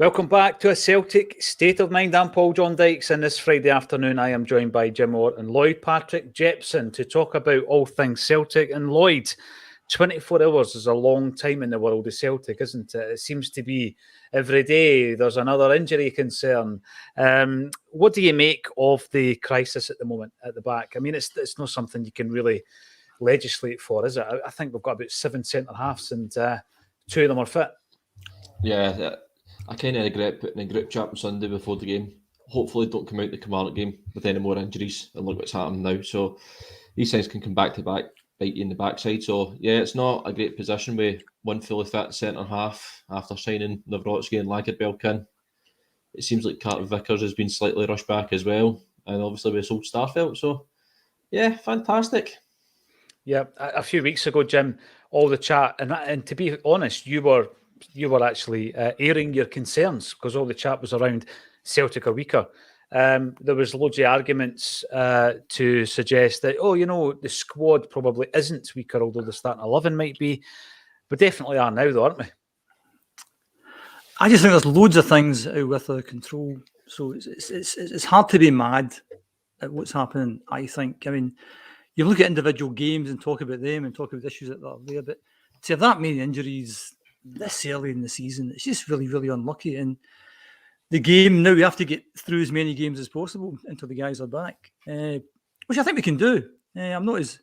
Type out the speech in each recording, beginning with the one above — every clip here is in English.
Welcome back to a Celtic State of Mind. I'm Paul John Dykes, and this Friday afternoon I am joined by Jim Orr and Lloyd Patrick Jepson to talk about all things Celtic. And Lloyd, 24 hours is a long time in the world of Celtic, isn't it? It seems to be every day there's another injury concern. What do you make of the crisis at the moment at the back? I mean, it's not something you can really legislate for, is it? I think we've got about 7 centre-halves and 2 of them are fit. Yeah, I kind of regret putting a group chat on Sunday before the game. Hopefully don't come out the Kilmarnock game with any more injuries, and look what's happening now. So these things can come back to bite you in the backside. So yeah, it's not a great position with one fully fit centre-half after signing Nawrocki and Lagerbielke in. It seems like Carter Vickers has been slightly rushed back as well, and obviously we sold Starfelt. So yeah, fantastic. Yeah, a few weeks ago, Jim, all the chat, and to be honest, you were actually airing your concerns because all the chat was around Celtic are weaker. There was loads of arguments to suggest that, the squad probably isn't weaker, although the starting 11 might be. But definitely are now, though, aren't we? I just think there's loads of things out with our control. So it's hard to be mad at what's happening, I think. I mean, you look at individual games and talk about them and talk about issues that are there, but to have that many injuries this early in the season, it's just really, really unlucky. And the game, now we have to get through as many games as possible until the guys are back, which I think we can do. I'm not as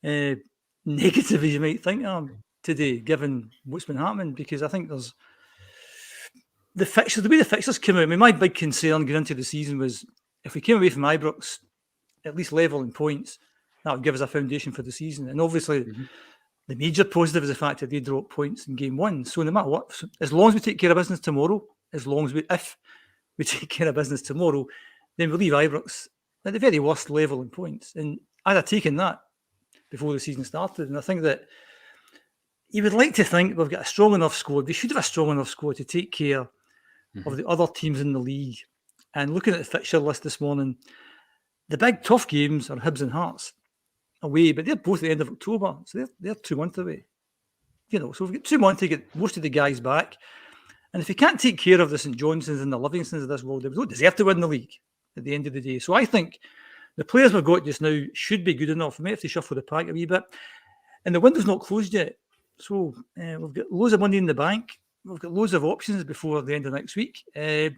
negative as you might think I am today, given what's been happening, because I think there's the fixtures, the way the fixtures came out. I mean, my big concern going into the season was if we came away from Ibrox at least level in points, that would give us a foundation for the season. And obviously, the major positive is the fact that they dropped points in game 1. So no matter what, as long as we take care of business tomorrow, if we take care of business tomorrow, then we leave Ibrox at the very worst level in points. And I'd have taken that before the season started. And I think that you would like to think we've got a strong enough squad. We should have a strong enough squad to take care of the other teams in the league. And looking at the fixture list this morning, the big tough games are Hibs and Hearts away, but they're both at the end of October, so they're 2 months away. So we've got 2 months to get most of the guys back. And if you can't take care of the St Johnsons and the Livingstons of this world, they don't deserve to win the league at the end of the day. So I think the players we've got just now should be good enough. We might have to shuffle the pack a wee bit. And the window's not closed yet. So we've got loads of money in the bank. We've got loads of options before the end of next week. I'm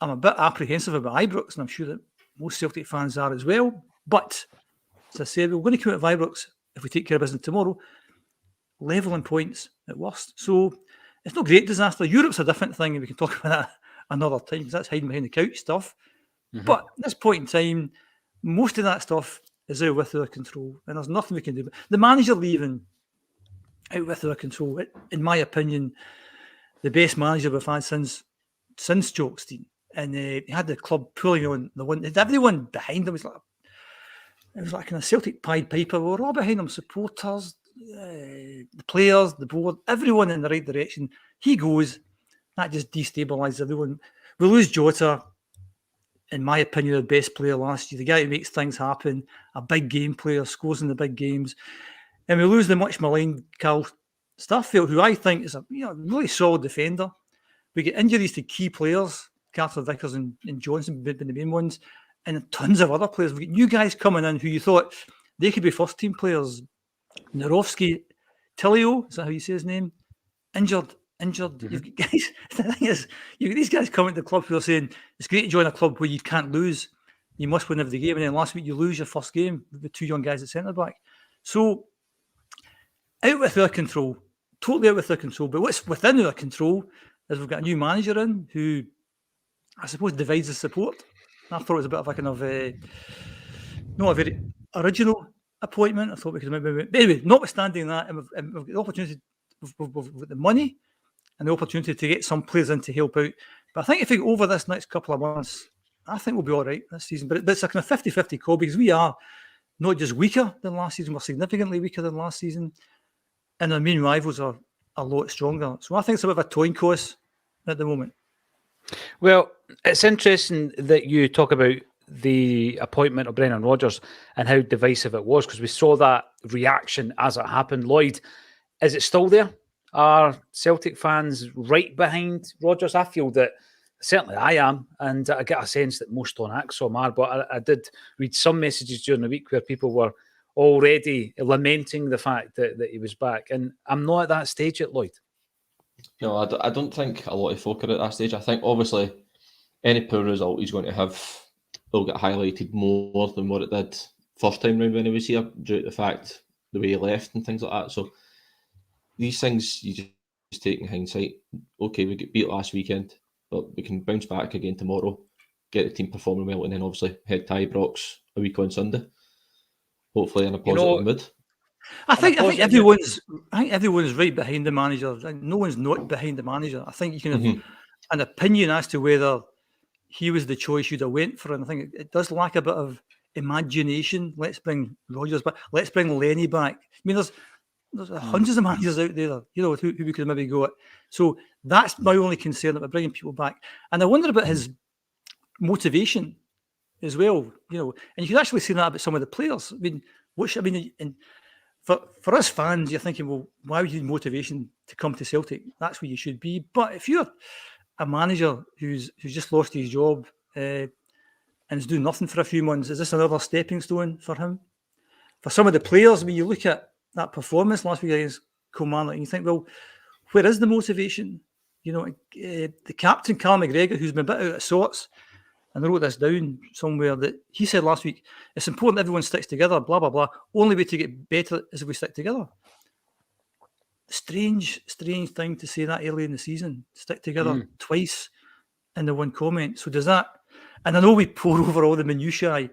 a bit apprehensive about Ibrox, and I'm sure that most Celtic fans are as well. But as I said, we're going to come out of Ibrox, if we take care of business tomorrow, level in points at worst. So it's no great disaster. Europe's a different thing, and we can talk about that another time, because that's hiding behind the couch stuff. But at this point in time, most of that stuff is out with our control, and there's nothing we can do. The manager leaving, out with our control. In my opinion, the best manager we've had since Jockstein. And he had the club pulling on the one. Everyone behind him was like, it was like kind of Celtic Pied Piper. We were all behind him, supporters, the players, the board, everyone in the right direction. He goes, that just destabilises everyone. We lose Jota, in my opinion, the best player last year, the guy who makes things happen, a big game player, scores in the big games. And we lose the much maligned Carl Starfelt, who I think is a really solid defender. We get injuries to key players, Carter Vickers and Johnson being the main ones, and tons of other players. We get new guys coming in who you thought they could be first team players. Nawrocki, Tilio, is that how you say his name? Injured. You've got guys. The thing is, you've got these guys coming to the club who are saying it's great to join a club where you can't lose. You must win every game. And then last week you lose your first game with the 2 young guys at centre back. So out with our control, totally out with our control. But what's within our control is we've got a new manager in who, I suppose, divides the support. I thought it was a bit of a kind of not a very original appointment. I thought we could maybe. But anyway, notwithstanding that, and we've got the opportunity, we've got the money and the opportunity to get some players in to help out. But I think if we go over this next couple of months, I think we'll be all right this season. But it's a kind of 50-50 call, because we are not just weaker than last season, we're significantly weaker than last season. And our main rivals are a lot stronger. So I think it's a bit of a toying course at the moment. Well, it's interesting that you talk about the appointment of Brendan Rodgers and how divisive it was, because we saw that reaction as it happened. Lloyd, is it still there? are Celtic fans right behind Rodgers? I feel that certainly I am, and I get a sense that most on Acsom are, but I did read some messages during the week where people were already lamenting the fact that he was back, and I'm not at that stage yet, Lloyd. No, I don't think a lot of folk are at that stage. I think obviously any poor result he's going to have will get highlighted more than what it did first time round when he was here, due to the fact the way he left and things like that. So these things you just take in hindsight. Okay, we get beat last weekend, but we can bounce back again tomorrow, get the team performing well, and then obviously head to Ibrox a week on Sunday. Hopefully in a positive mood. I think everyone's right behind the manager. No one's not behind the manager. I think you can have an opinion as to whether he was the choice you'd have went for, and I think it does lack a bit of imagination. Let's bring Rodgers back. Let's bring Lenny back. I mean, there's hundreds of managers out there, who we could maybe go at. So that's my only concern, that we're bringing people back. And I wonder about his motivation as well. And you can actually see that about some of the players. For us fans, you're thinking, well, why would you need motivation to come to Celtic? That's where you should be. But if you're a manager who's just lost his job and is doing nothing for a few months, is this another stepping stone for him? For some of the players, when you look at that performance last week against Kilmarnock, and you think, well, where is the motivation? The captain, Carl McGregor, who's been a bit out of sorts, and I wrote this down somewhere, that he said last week, it's important everyone sticks together, blah, blah, blah. Only way to get better is if we stick together. Strange thing to say that early in the season. Stick together twice in the one comment. So does that, and I know we pour over all the minutiae,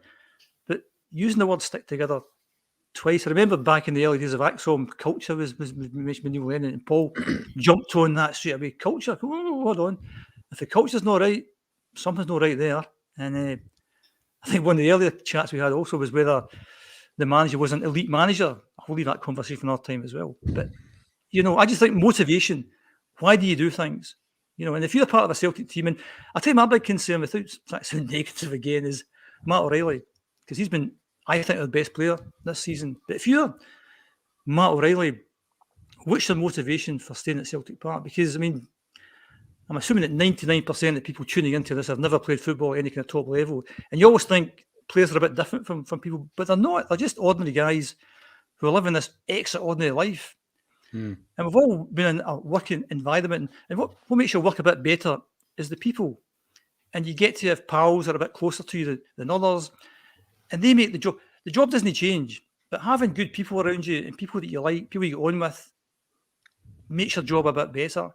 but using the word stick together twice. I remember back in the early days of Acsom, culture was mentioned by Neil Lennon, and Paul jumped on that straight away. Culture, hold on. If the culture's not right, something's not right there. And I think one of the earlier chats we had also was whether the manager was an elite manager. I'll leave that conversation for another time as well. But, I just think motivation. Why do you do things? And if you're part of a Celtic team, and I'll tell you my big concern, without sounding negative again, is Matt O'Reilly, because he's been, I think, the best player this season. But if you're Matt O'Reilly, what's your motivation for staying at Celtic Park? Because, I'm assuming that 99% of people tuning into this have never played football at any kind of top level. And you always think players are a bit different from people, but they're not. They're just ordinary guys who are living this extraordinary life. And we've all been in a working environment. And what makes your work a bit better is the people. And you get to have pals that are a bit closer to you than others. And they make the job. The job doesn't change, but having good people around you and people that you like, people you get on with, makes your job a bit better.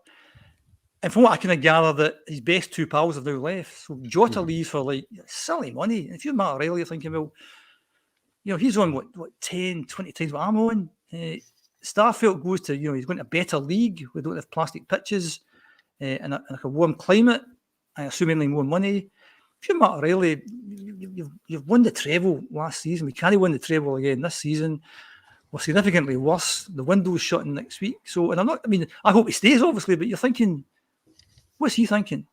And from what I kind of gather, that his best two pals have now left. So Jota leaves for silly money. And if you're Matt O'Reilly, you're thinking, well, he's on what 10, 20 times what I'm on. Starfield goes to, he's going to a better league. We don't have plastic pitches and a warm climate. I assume only more money. If you're Matt O'Reilly, you've won the treble last season. We can't win the treble again this season. We're significantly worse. The window's shutting next week. So, and I hope he stays, obviously, but you're thinking, what's he thinking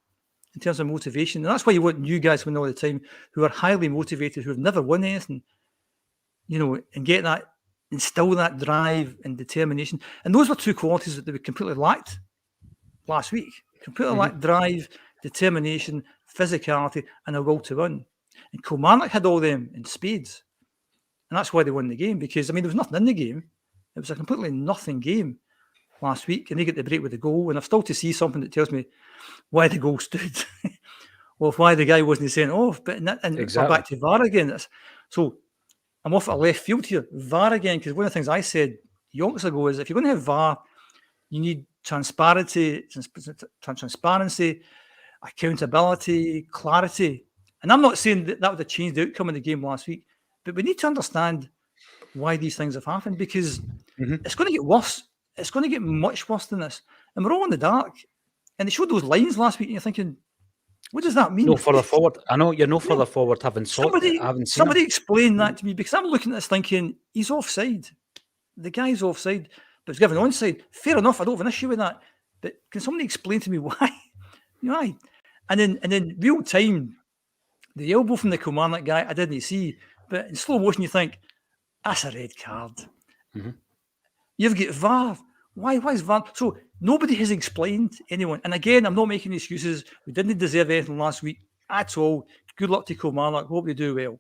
in terms of motivation? And that's why you want new guys win all the time, who are highly motivated, who have never won anything, and get that, instill that drive and determination. And those were two qualities that we completely lacked last week. Completely lacked drive, determination, physicality, and a will to win. And Kilmarnock had all them in spades. And that's why they won the game, because, there was nothing in the game. It was a completely nothing game last week, and they get the break with the goal. And I've still to see something that tells me why the goal stood, or why the guy wasn't sent off. But exactly. We're back to VAR again. So I'm off at left field here. VAR again, because one of the things I said yonks ago is if you're going to have VAR, you need transparency, accountability, clarity. And I'm not saying that would have changed the outcome of the game last week, but we need to understand why these things have happened, because it's going to get worse. It's going to get much worse than this. And we're all in the dark. And they showed those lines last week, and you're thinking, what does that mean? No further forward. I know you're no further forward, having somebody explain that to me, because I'm looking at this thinking, he's offside. The guy's offside, but he's given onside. Fair enough, I don't have an issue with that. But can somebody explain to me why? Why? And then real time, the elbow from the Kilmarnock guy, I didn't see. But in slow motion, you think, that's a red card. You've got VAR. Why is VAR? So nobody has explained anyone. And again, I'm not making excuses. We didn't deserve anything last week at all. Good luck to Kilmarnock. Hope they do well.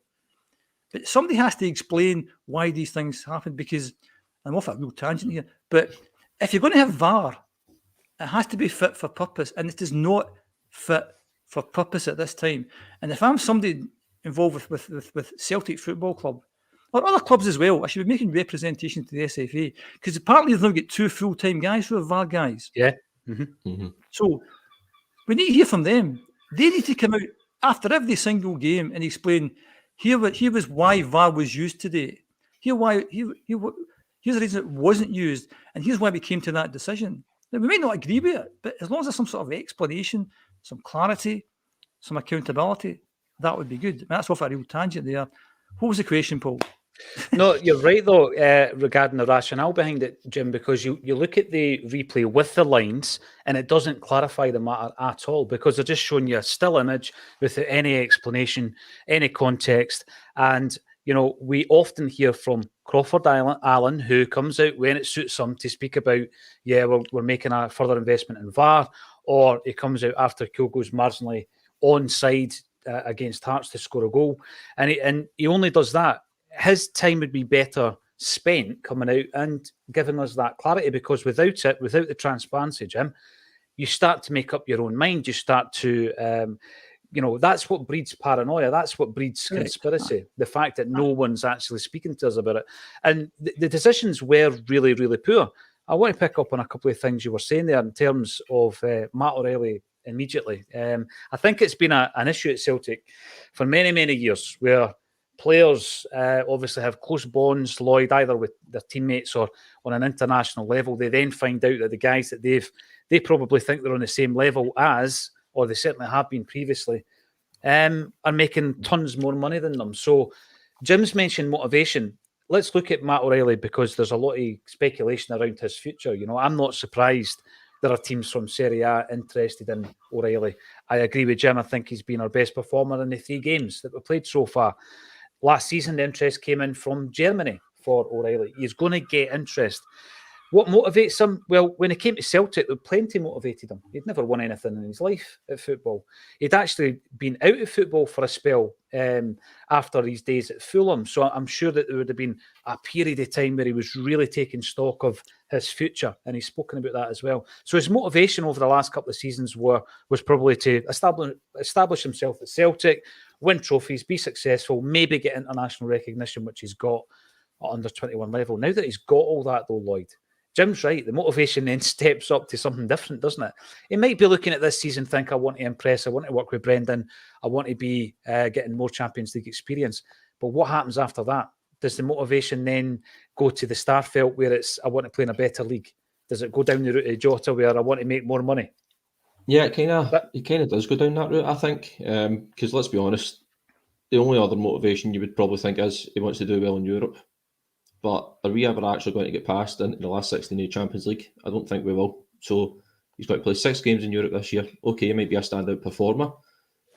But somebody has to explain why these things happen, because I'm off a real tangent here. But if you're going to have VAR, it has to be fit for purpose. And it is not fit for purpose at this time. And if I'm somebody involved with Celtic Football Club, or other clubs as well, I should be making representation to the SFA, because apparently they've now got 2 full-time guys who are VAR guys. Yeah. So we need to hear from them. They need to come out after every single game and explain, here was why VAR was used today. Here's the reason it wasn't used, and here's why we came to that decision. Now, we may not agree with it, but as long as there's some sort of explanation, some clarity, some accountability, that would be good. I mean, that's off a real tangent there. What was the question, Paul? No, you're right, though, regarding the rationale behind it, Jim, because you look at the replay with the lines and it doesn't clarify the matter at all, because they're just showing you a still image without any explanation, any context. And, you know, we often hear from Crawford Allen, who comes out when it suits him to speak about, we're making a further investment in VAR, or he comes out after Kyogo's marginally onside against Hearts to score a goal. And he only does that. His time would be better spent coming out and giving us that clarity, because without the transparency, Jim, you start to make up your own mind. You start to, that's what breeds paranoia. That's what breeds conspiracy. The fact that no one's actually speaking to us about it. And the decisions were really, really poor. I want to pick up on a couple of things you were saying there in terms of Matt O'Reilly immediately. I think it's been an issue at Celtic for many, many years, where players obviously have close bonds, Lloyd, either with their teammates or on an international level. They then find out that the guys that they probably think they're on the same level as, or they certainly have been previously, are making tons more money than them. So Jim's mentioned motivation. Let's look at Matt O'Reilly, because there's a lot of speculation around his future. You know, I'm not surprised there are teams from Serie A interested in O'Reilly. I agree with Jim. I think he's been our best performer in the 3 games that we've played so far. Last season, the interest came in from Germany for O'Reilly. He's going to get interest. What motivates him? Well, when he came to Celtic, plenty motivated him. He'd never won anything in his life at football. He'd actually been out of football for a spell after his days at Fulham. So I'm sure that there would have been a period of time where he was really taking stock of his future, and he's spoken about that as well. So his motivation over the last couple of seasons was probably to establish himself at Celtic, win trophies, be successful, maybe get international recognition, which he's got at under 21 level. Now that he's got all that, though, Lloyd, Jim's right. The motivation then steps up to something different, doesn't it? He might be looking at this season, think, I want to impress, I want to work with Brendan, I want to be getting more Champions League experience. But what happens after that? Does the motivation then go to the Starfelt, where it's, I want to play in a better league? Does it go down the route of Jota, where I want to make more money? Yeah, it kind of does go down that route, I think. Because let's be honest, the only other motivation you would probably think is he wants to do well in Europe. But are we ever actually going to get past into the last 16 of the Champions League? I don't think we will. So he's got to play 6 games in Europe this year. Okay, he might be a standout performer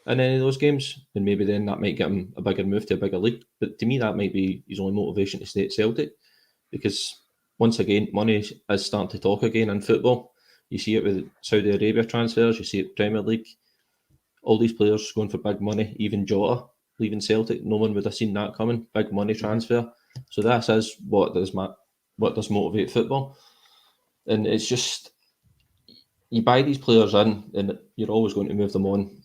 in any of those games, and maybe then that might get him a bigger move to a bigger league. But to me, that might be his only motivation to stay at Celtic, because once again, money is starting to talk again in football. You see it with Saudi Arabia transfers, you see it Premier League. All these players going for big money, even Jota leaving Celtic. No one would have seen that coming. Big money transfer. So this is what does motivate football. And it's just, you buy these players in and you're always going to move them on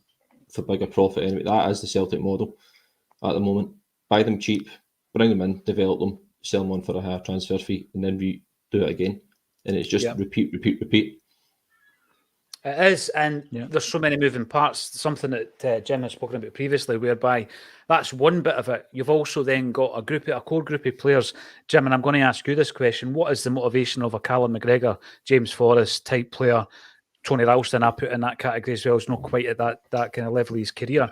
for bigger profit anyway. That is the Celtic model at the moment. Buy them cheap, bring them in, develop them, sell them on for a higher transfer fee, and then do it again. And it's just repeat. It is, and there's so many moving parts. Something that Jim has spoken about previously, whereby that's one bit of it. You've also then got a core group of players. Jim, and I'm going to ask you this question: what is the motivation of a Callum McGregor, James Forrest type player? Tony Ralston, I put in that category as well. Is not quite at that kind of level of his career.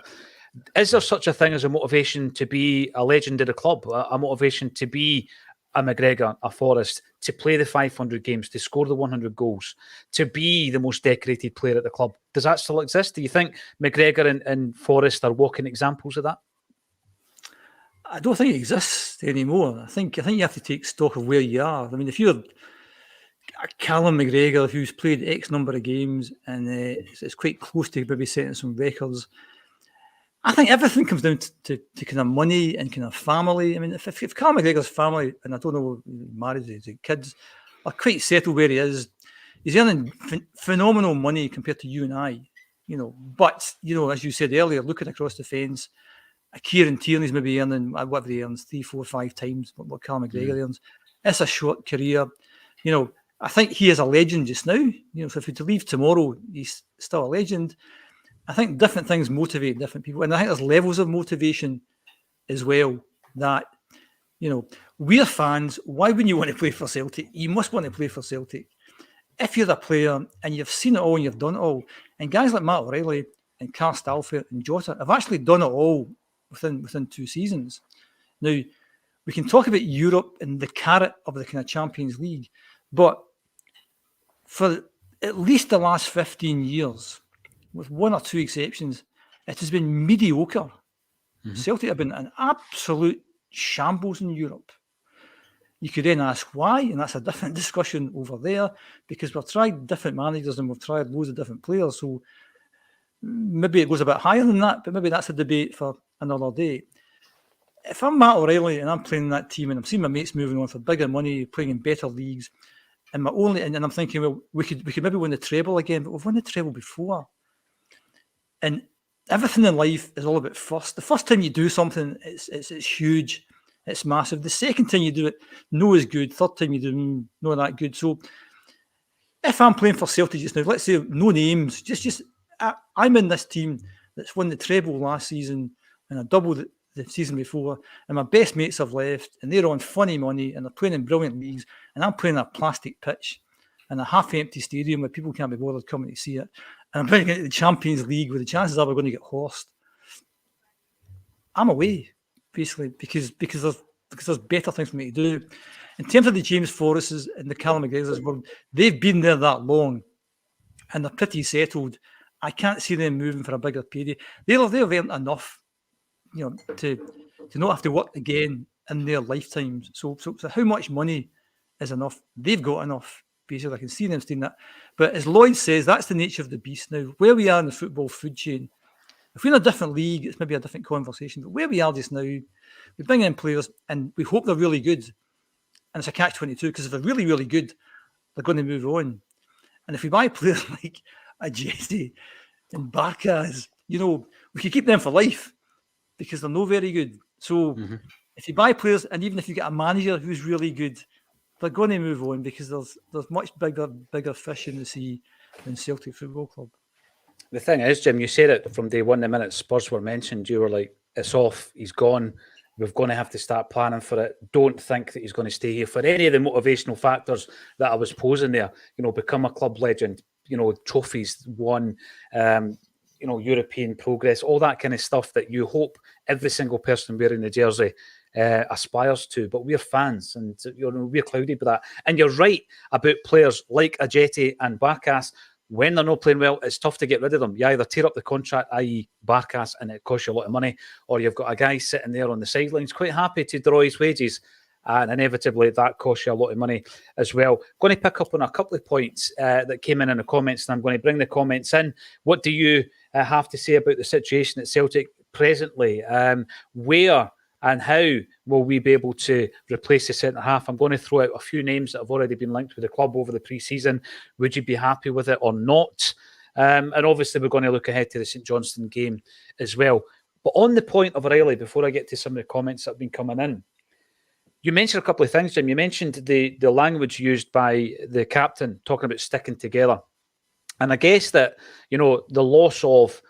Is there such a thing as a motivation to be a legend of the club? A motivation to be a McGregor, a Forrest, to play the 500 games, to score the 100 goals, to be the most decorated player at the club? Does that still exist? Do you think McGregor and Forrest are walking examples of that? I don't think it exists anymore. I think you have to take stock of where you are. I mean, if you're Callum McGregor, who's played X number of games and it's quite close to maybe setting some records. I think everything comes down to kind of money and kind of family. I mean, if Callum McGregor's family, and I don't know, married, his kids are quite settled where he is, he's earning phenomenal money compared to you and I, But, as you said earlier, looking across the fence, Kieran Tierney's maybe earning whatever he earns, 3, 4, 5 times what Callum McGregor earns. It's a short career. I think he is a legend just now. So if he to leave tomorrow, he's still a legend. I think different things motivate different people. And I think there's levels of motivation as well that, we're fans. Why wouldn't you want to play for Celtic? You must want to play for Celtic. If you're a player and you've seen it all and you've done it all, and guys like Matt O'Reilly and Carl Stalford and Jota have actually done it all within 2 seasons. Now, we can talk about Europe and the carrot of the kind of Champions League, but for at least the last 15 years, with 1 or 2 exceptions, it has been mediocre. Mm-hmm. Celtic have been an absolute shambles in Europe. You could then ask why, and that's a different discussion over there, because we've tried different managers and we've tried loads of different players, so maybe it goes a bit higher than that, but maybe that's a debate for another day. If I'm Matt O'Reilly and I'm playing in that team and I'm seeing my mates moving on for bigger money, playing in better leagues, and I'm thinking, well, we could maybe win the treble again, but we've won the treble before. And everything in life is all about first. The first time you do something, it's huge, it's massive. The second time you do it, no is good. Third time you do no that good. So if I'm playing for Celtic just now, let's say no names, just I'm in this team that's won the treble last season and I doubled it the season before, and my best mates have left and they're on funny money and they're playing in brilliant leagues, and I'm playing a plastic pitch in a half-empty stadium where people can't be bothered coming to see it, and I'm playing into the Champions League where the chances are we're going to get horsed. I'm away, basically, because there's better things for me to do. In terms of the James Forrests and the Callum McGregors world, they've been there that long and they're pretty settled. I can't see them moving for a bigger payday. They've earned enough, to not have to work again in their lifetimes. So how much money is enough? They've got enough. Basically, I can see them saying that. But as Lloyd says, that's the nature of the beast now. Where we are in the football food chain, if we're in a different league, it's maybe a different conversation. But where we are just now, we bring in players and we hope they're really good. And it's a catch-22, because if they're really, really good, they're going to move on. And if we buy players like a Jesse and Barkas, we could keep them for life because they're not very good. So if you buy players, and even if you get a manager who's really good, they're going to move on because there's much bigger fish in the sea than Celtic Football Club. The thing is, Jim, you said it from day one, the minute Spurs were mentioned, you were like, it's off, he's gone, we're going to have to start planning for it. Don't think that he's going to stay here for any of the motivational factors that I was posing there. Become a club legend, trophies won, European progress, all that kind of stuff that you hope every single person wearing the jersey aspires to. But we're fans, and we're clouded by that. And you're right about players like Ajeti and Barkas. When they're not playing well, it's tough to get rid of them. You either tear up the contract, i.e. Barkas, and it costs you a lot of money, or you've got a guy sitting there on the sidelines quite happy to draw his wages, and inevitably that costs you a lot of money as well. Going to pick up on a couple of points that came in the comments, and I'm going to bring the comments in. What do you have to say about the situation at Celtic presently? Where and how will we be able to replace the centre-half? I'm going to throw out a few names that have already been linked with the club over the pre-season. Would you be happy with it or not? And obviously, we're going to look ahead to the St Johnstone game as well. But on the point of O'Reilly, before I get to some of the comments that have been coming in, you mentioned a couple of things, Jim. You mentioned the language used by the captain, talking about sticking together. And I guess that, the loss of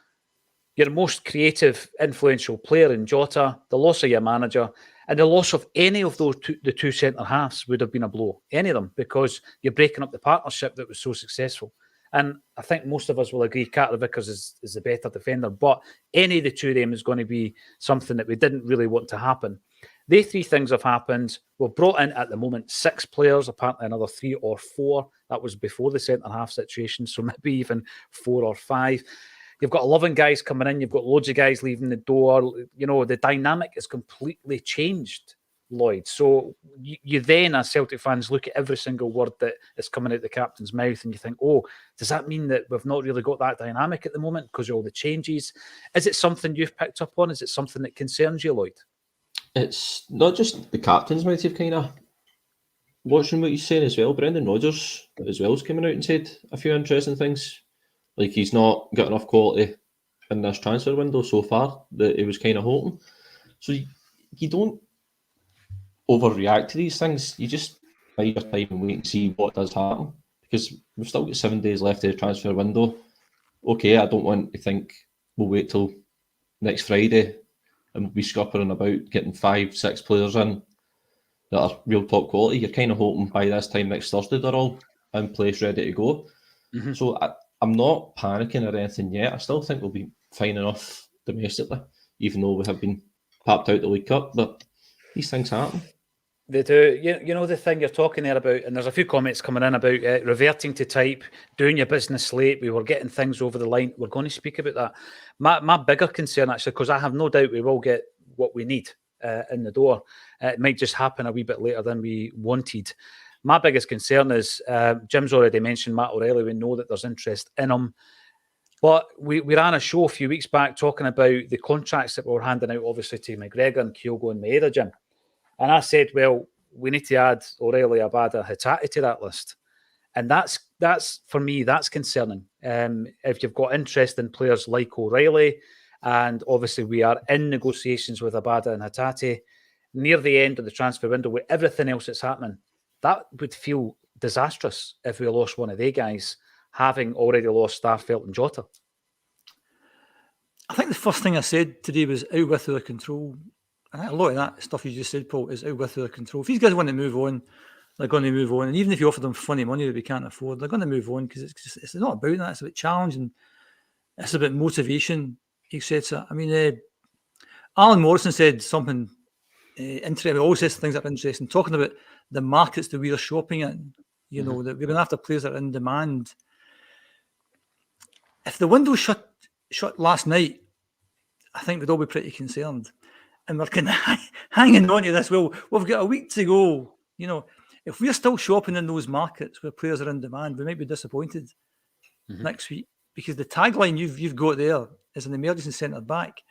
your most creative, influential player in Jota, the loss of your manager, and the loss of any of the two centre-halves would have been a blow. Any of them, because you're breaking up the partnership that was so successful. And I think most of us will agree Carter Vickers is the better defender, but any of the two of them is going to be something that we didn't really want to happen. They 3 things have happened. We've brought in, at the moment, 6 players, apparently another 3 or 4. That was before the centre-half situation, so maybe even 4 or 5. You've got 11 guys coming in. You've got loads of guys leaving the door. The dynamic is completely changed Lloyd. So you then, as Celtic fans, look at every single word that is coming out the captain's mouth and you think, oh, does that mean that we've not really got that dynamic at the moment because of all the changes? Is it something you've picked up on? Is it something that concerns you, Lloyd? It's not just the captain's mouth. You've kind of watching what he's saying as well. Brendan Rodgers as well is coming out and said a few interesting things. Like he's not got enough quality in this transfer window so far that he was kind of hoping. So you don't overreact to these things. You just bide your time and wait and see what does happen. Because we've still got 7 days left of the transfer window. Okay, I don't want to think we'll wait till next Friday and we'll be scuppering about getting 5-6 players in that are real top quality. You're kind of hoping by this time next Thursday they're all in place, ready to go. Mm-hmm. So I'm not panicking or anything yet. I still think we'll be fine enough domestically, even though we have been papped out the League Cup. But these things happen. They do. You know the thing you're talking there about, and there's a few comments coming in about reverting to type, doing your business late. We were getting things over the line. We're going to speak about that. My bigger concern, actually, because I have no doubt we will get what we need in the door. It might just happen a wee bit later than we wanted. My biggest concern is, Jim's already mentioned Matt O'Reilly. We know that there's interest in him. But we ran a show a few weeks back talking about the contracts that we were handing out, obviously, to McGregor and Kyogo and Maeda, Jim. And I said, well, we need to add O'Reilly, Abada, Hatate to that list. And that's for me, that's concerning. If you've got interest in players like O'Reilly, and obviously we are in negotiations with Abada and Hatate, near the end of the transfer window with everything else that's happening, that would feel disastrous if we lost one of their guys, having already lost Starfelt and Jota. I think the first thing I said today was out with their control. And a lot of that stuff you just said, Paul, is out with their control. If these guys want to move on, they're going to move on. And even if you offer them funny money that we can't afford, they're going to move on because it's not about that. It's about challenge and it's about motivation, etc. I mean, Alan Morrison said something interesting. He always says things that are interesting, talking about the markets that we are shopping in. You know, that we're going after players that are in demand. If the window shut last night, I think we'd all be pretty concerned. And we're kind of hanging on to this. Well, we've got a week to go. You know, if we're still shopping in those markets where players are in demand, we might be disappointed next week because the tagline you've got there is an emergency centre back.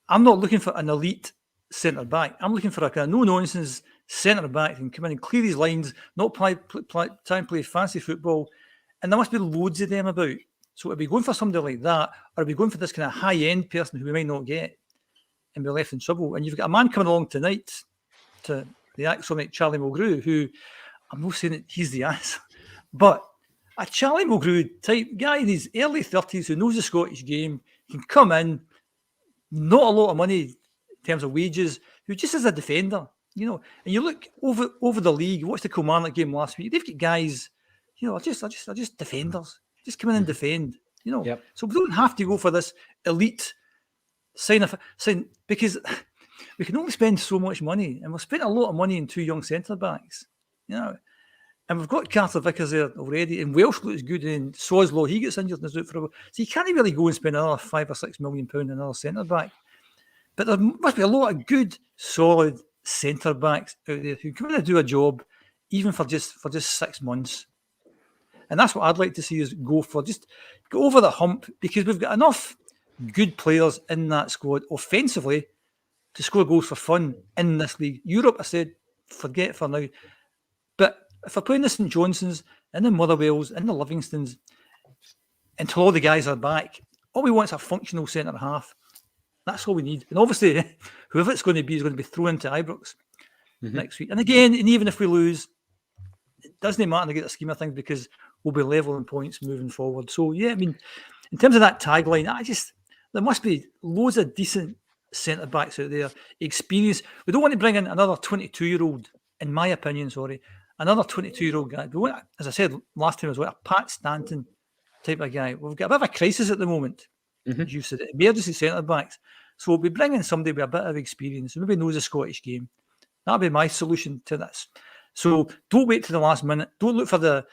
I'm not looking for an elite centre back. I'm looking for a kind of no nonsense centre back who can come in and clear these lines, not try and play fancy football. And there must be loads of them about. So are we going for somebody like that, or are we going for this kind of high end person who we might not get? And be left in trouble. And you've got a man coming along tonight to the Acsom, Charlie Mulgrew, who I'm not saying that he's the answer, but a Charlie Mulgrew type guy in his early 30s who knows the Scottish game, can come in, not a lot of money in terms of wages, who just is a defender, you know. And you look over the league, watch the Kilmarnock game last week, they've got guys, you know, are just defenders, just come in and defend, you know. Yep. So we don't have to go for this elite sign because we can only spend so much money, and we've spent a lot of money in 2 young centre backs, you know, and we've got Carter Vickers there already, and Welsh looks good, and Soslow, he gets injured and is out for a while, so you can't really go and spend another £5 or £6 million on another centre back. But there must be a lot of good, solid centre backs out there who come in and do a job, even for just 6 months. And that's what I'd like to see us go for. Just go over the hump, because we've got enough good players in that squad offensively to score goals for fun in this league. Europe, I said, forget for now. But if we're playing the St Johnsons and the Motherwells and the Livingstons until all the guys are back, all we want is a functional centre half. That's all we need. And obviously, whoever it's going to be is going to be thrown into Ibrox next week. And again, and even if we lose, it doesn't matter to get the scheme of things because we'll be level in points moving forward. So, yeah, I mean, in terms of that tagline, there must be loads of decent centre-backs out there, experience. We don't want to bring in another 22-year-old, in my opinion, another 22-year-old guy. We want, as I said last time, a Pat Stanton type of guy. We've got a bit of a crisis at the moment, as you said, emergency centre-backs. So we'll be bringing somebody with a bit of experience, who maybe knows the Scottish game. That'll be my solution to this. So don't wait to the last minute. Don't look for the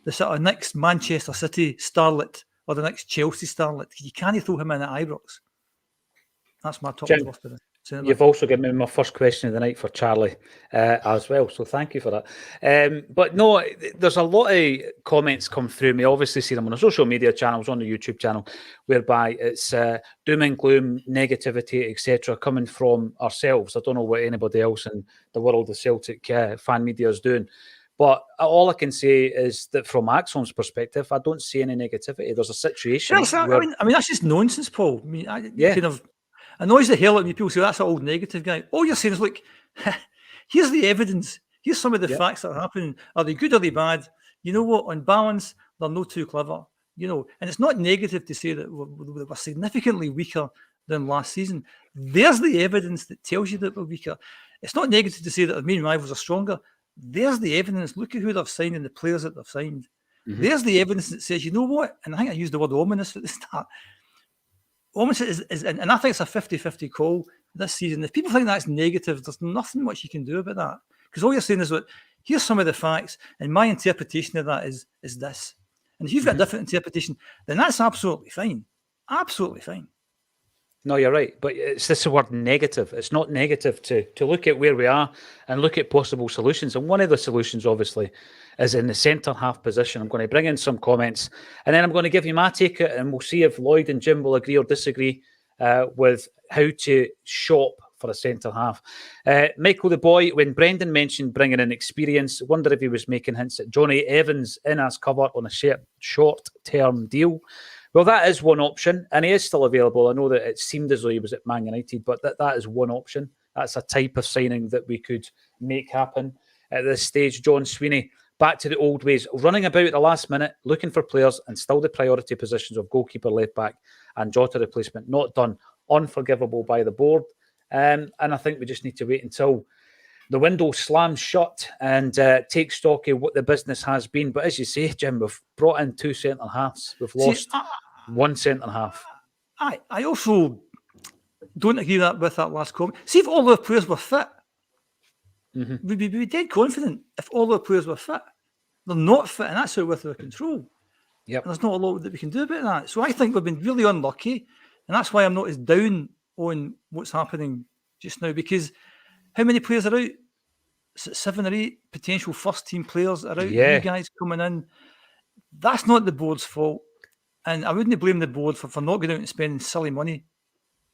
sort of next Manchester City starlet or the next Chelsea starlet. You can't throw him in at Ibrox. That's my top of today. You've also given me my first question of the night for Charlie as well, so thank you for that. But no, there's a lot of comments come through me. Obviously, see them on the social media channels, on the YouTube channel, whereby it's doom and gloom, negativity, etc., coming from ourselves. I don't know what anybody else in the world of Celtic fan media is doing. But all I can say is that from Acsom's perspective, I don't see any negativity. There's a situation. I mean, that's just nonsense, Paul. I mean, kind of annoys the hell out of me. People say that's an old negative guy. All you're saying is, look, here's the evidence. Here's some of the facts that are happening. Are they good or are they bad? You know what? On balance, they're not too clever. You know, and it's not negative to say that we're significantly weaker than last season. There's the evidence that tells you that we're weaker. It's not negative to say that our main rivals are stronger. There's the evidence. Look at who they've signed and the players that they've signed. Mm-hmm. There's the evidence that says, you know what? And I think I used the word ominous at the start. Ominous is and I think it's a 50-50 call this season. If people think that's negative, there's nothing much you can do about that. Because all you're saying is, look, here's some of the facts, and my interpretation of that is this. And if you've got a different interpretation, then that's absolutely fine. Absolutely fine. No, you're right. But it's this word negative. It's not negative to look at where we are and look at possible solutions. And one of the solutions, obviously, is in the centre-half position. I'm going to bring in some comments, and then I'm going to give you my take it, and we'll see if Lloyd and Jim will agree or disagree with how to shop for a centre-half. Michael the Boy, when Brendan mentioned bringing in experience, wondered if he was making hints at Johnny Evans in as cover on a short-term deal. Well, that is one option, and he is still available. I know that it seemed as though he was at Man United, but that is one option. That's a type of signing that we could make happen at this stage. John Sweeney, back to the old ways, running about at the last minute, looking for players, and still the priority positions of goalkeeper, left-back, and Jota replacement. Not done. Unforgivable by the board. And I think we just need to wait until the window slams shut and take stock of what the business has been. But as you say, Jim, we've brought in two centre-halves. We've lost one centre-half. I also don't agree with that last comment. See, if all the players were fit, we'd be dead confident if all the players were fit. They're not fit, and that's out with our control. Yep. And there's not a lot that we can do about that. So I think we've been really unlucky, and that's why I'm not as down on what's happening just now, because how many players are out? 7 or 8 potential first-team players are out. Yeah. You guys coming in. That's not the board's fault. And I wouldn't blame the board for not going out and spending silly money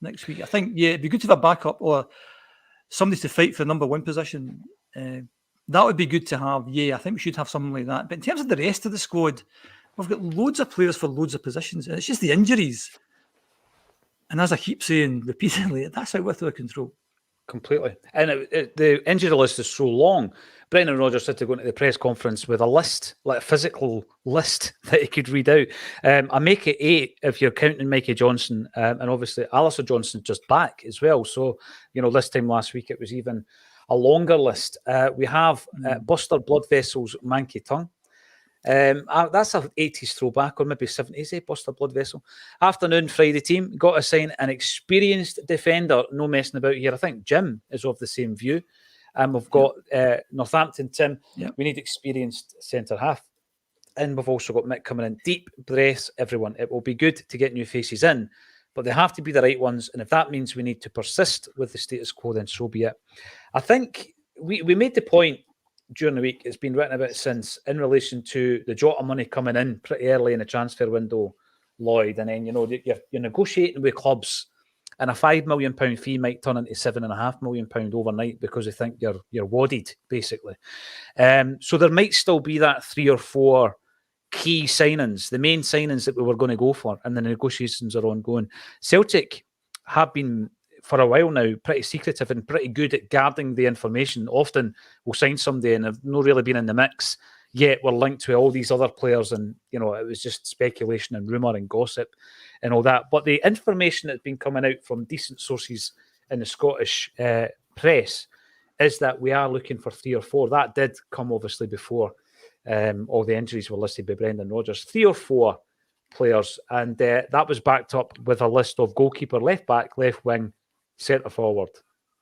next week. I think, it'd be good to have a backup or somebody to fight for the number 1 position. That would be good to have. Yeah, I think we should have something like that. But in terms of the rest of the squad, we've got loads of players for loads of positions. And it's just the injuries. And as I keep saying repeatedly, that's out with our control. Completely. And the injury list is so long. Brendan Rodgers had to go into the press conference with a list, like a physical list that he could read out. I make it 8 if you're counting Mikey Johnson. And obviously, Alistair Johnson's just back as well. So, this time last week, it was even a longer list. We have Buster Blood Vessels, Manky Tongue. That's an 80s throwback, or maybe 70s, Buster Blood Vessel. Afternoon Friday team, got to sign an experienced defender, no messing about here. I think Jim is of the same view. And we've got Northampton Tim. Yep. We need experienced centre-half. And we've also got Mick coming in. Deep breaths, everyone. It will be good to get new faces in, but they have to be the right ones. And if that means we need to persist with the status quo, then so be it. I think we made the point during the week, it's been written about since, in relation to the Jota money coming in pretty early in the transfer window, Lloyd, and then you're negotiating with clubs, and a £5 million fee might turn into £7.5 million overnight because they think you're wadded, basically. So there might still be that 3 or 4 key signings, the main signings that we were going to go for, and the negotiations are ongoing. Celtic have been, for a while now, pretty secretive and pretty good at guarding the information. Often we'll sign somebody and have not really been in the mix, yet we're linked to all these other players, and it was just speculation and rumour and gossip and all that. But the information that's been coming out from decent sources in the Scottish press is that we are looking for 3 or 4. That did come obviously before all the injuries were listed by Brendan Rodgers. 3 or 4 players, and that was backed up with a list of goalkeeper, left back, left wing, centre forward.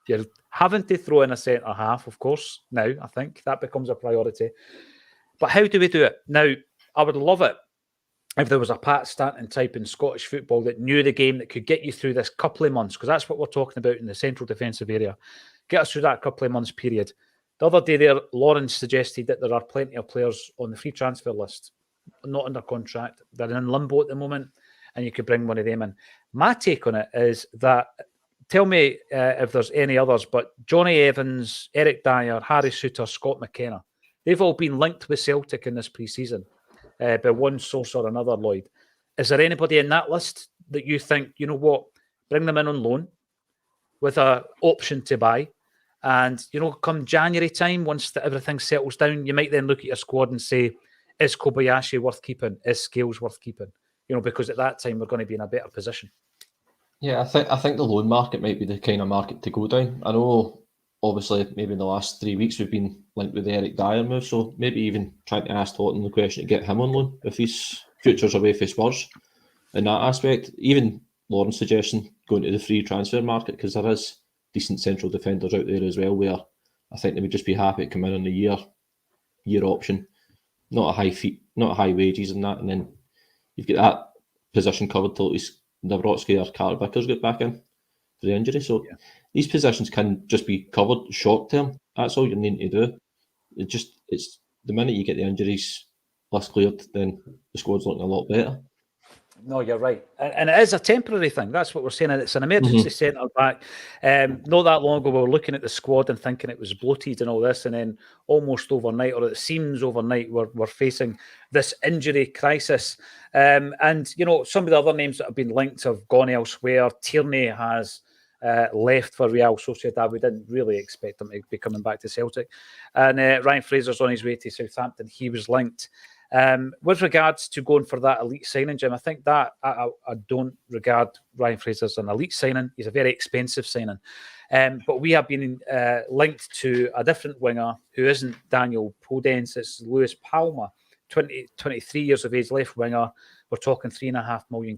You're having to throw in a centre half, of course, now. I think that becomes a priority. But how do we do it? Now, I would love it if there was a Pat Stanton type in Scottish football that knew the game, that could get you through this couple of months, because that's what we're talking about in the central defensive area, get us through that couple of months period. The other day there, Lawrence suggested that there are plenty of players on the free transfer list, not under contract. They're in limbo at the moment, and you could bring one of them in. My take on it is that, tell me if there's any others, but Johnny Evans, Eric Dyer, Harry Souttar, Scott McKenna, they've all been linked with Celtic in this pre-season by one source or another, Lloyd. Is there anybody in that list that you think, you know what, bring them in on loan with an option to buy? And, you know, come January time, once everything settles down, you might then look at your squad and say, is Kobayashi worth keeping? Is Scales worth keeping? You know, because at that time, we're going to be in a better position. Yeah, I think the loan market might be the kind of market to go down. I know, obviously, maybe in the last 3 weeks, we've been linked with the Eric Dyer move, so maybe even trying to ask Tottenham the question to get him on loan if his future's away for Spurs. In that aspect, even Lauren's suggestion, going to the free transfer market, because there is decent central defenders out there as well, where I think they would just be happy to come in on the year option, not a high fee, not high wages and that, and then you've got that position covered till at least Nawrocki or Carter Vickers get back in for the injury. So these positions can just be covered short term. That's all you need to do. It's the minute you get the injuries list cleared, then the squad's looking a lot better. No, you're right. And it is a temporary thing. That's what we're saying. It's an emergency centre back. Not that long ago, we were looking at the squad and thinking it was bloated and all this. And then almost overnight, or it seems overnight, we're facing this injury crisis. And, you know, some of the other names that have been linked have gone elsewhere. Tierney has left for Real Sociedad. We didn't really expect him to be coming back to Celtic. And Ryan Fraser's on his way to Southampton. He was linked. With regards to going for that elite signing, Jim, I think that I don't regard Ryan Fraser as an elite signing. He's a very expensive signing. But we have been linked to a different winger who isn't Daniel Podence. It's Lewis Palmer, 23 years of age, left winger. We're talking £3.5 million.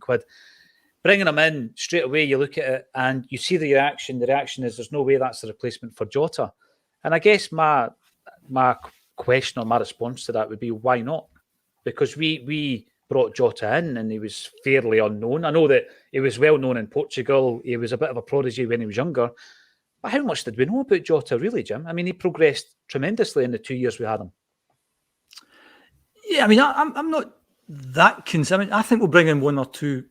Bringing him in straight away, you look at it and you see the reaction. The reaction is there's no way that's the replacement for Jota. And I guess my question or my response to that would be, why not? Because we brought Jota in and he was fairly unknown. I know that he was well known in Portugal. He was a bit of a prodigy when he was younger. But how much did we know about Jota, really, Jim? I mean, he progressed tremendously in the 2 years we had him. Yeah, I mean, I'm not that concerned. I mean, I think we'll bring in one or two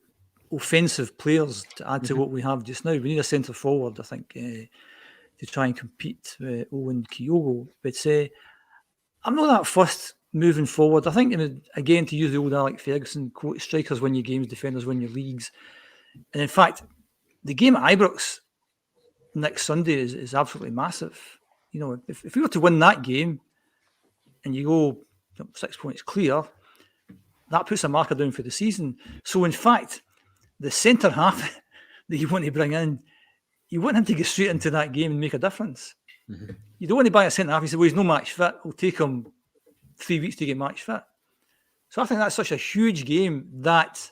offensive players to add to what we have just now. We need a centre forward, I think, to try and compete with Owen Kyogo. But I'm not that fussed moving forward. I think, again, to use the old Alex Ferguson quote, strikers win your games, defenders win your leagues. And in fact, the game at Ibrox next Sunday is absolutely massive. You know, if we were to win that game and you go 6 points clear, that puts a marker down for the season. So in fact, the centre half that you want to bring in, you want him to get straight into that game and make a difference. Mm-hmm. You don't want to buy a centre half and say, well, he's no match fit. It'll take him 3 weeks to get match fit. So I think that's such a huge game that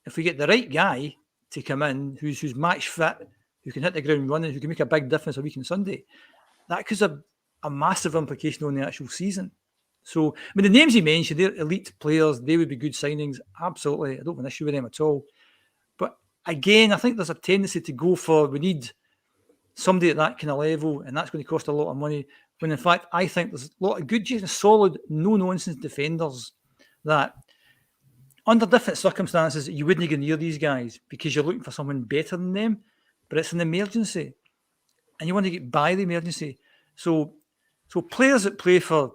if we get the right guy to come in who's match fit, who can hit the ground running, who can make a big difference a week on Sunday, that could have a massive implication on the actual season. So, I mean, the names you mentioned, they're elite players. They would be good signings. Absolutely. I don't have an issue with them at all. But again, I think there's a tendency to go for, we need somebody at that kind of level, and that's going to cost a lot of money. When in fact, I think there's a lot of good, solid, no-nonsense defenders that under different circumstances, you wouldn't go near these guys because you're looking for someone better than them, but it's an emergency. And you want to get by the emergency. So players that play for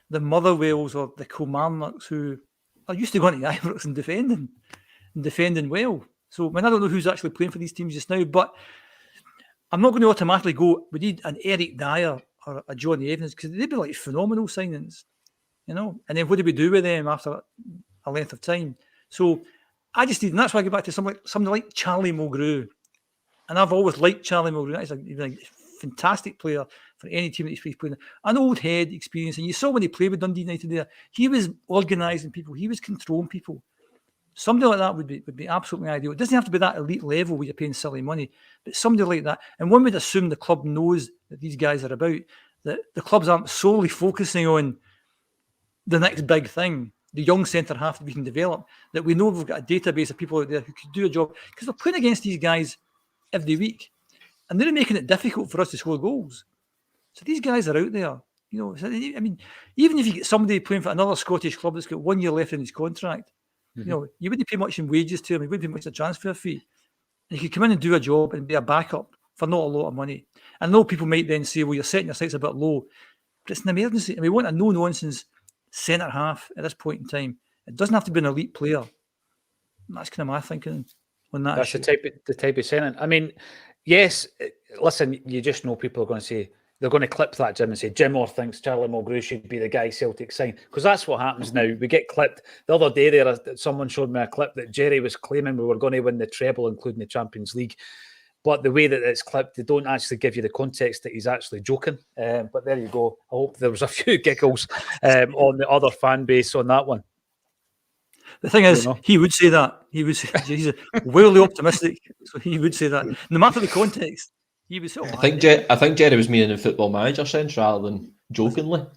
the Motherwells or the Kilmarnocks who are used to going to Ibrox and defending well. So, I mean, I don't know who's actually playing for these teams just now, but I'm not going to automatically go, we need an Eric Dyer or a Johnny Evans, because they'd be like phenomenal signings, you know? And then what do we do with them after a length of time? So I just need, and that's why I go back to somebody like Charlie Mulgrew. And I've always liked Charlie Mulgrew. He's a fantastic player for any team that he's playing. An old head experience. And you saw when he played with Dundee United there, he was organising people. He was controlling people. Somebody like that would be absolutely ideal. It doesn't have to be that elite level where you're paying silly money, but somebody like that. And one would assume the club knows that these guys are about, that the clubs aren't solely focusing on the next big thing. the young centre half that we can develop, that we know we've got a database of people out there who could do a job, because we're playing against these guys every week, and they're making it difficult for us to score goals. So these guys are out there, So, I mean, even if you get somebody playing for another Scottish club that's got 1 year left in his contract, you wouldn't pay much in wages to him, you wouldn't pay much in transfer fee. And you could come in and do a job and be a backup for not a lot of money. I know people might then say, well, you're setting your sights a bit low, but it's an emergency. And we want a no-nonsense centre half at this point in time. It doesn't have to be an elite player. And that's kind of my thinking on that issue. That's the type of saying. I mean, yes, listen, you just know people are going to say, they're going to clip that, Jim, and say, Jim Orr thinks Charlie Mulgrew should be the guy Celtic signed. Because that's what happens now. We get clipped. The other day there, someone showed me a clip that Jerry was claiming we were going to win the treble, including the Champions League. But the way that it's clipped, they don't actually give you the context that he's actually joking. But there you go. I hope there was a few giggles on the other fan base on that one. The thing is, he would say that. He would say, he's wildly optimistic. So he would say that. No matter the context, he would say, I think Jerry was meaning in Football Manager sense rather than jokingly.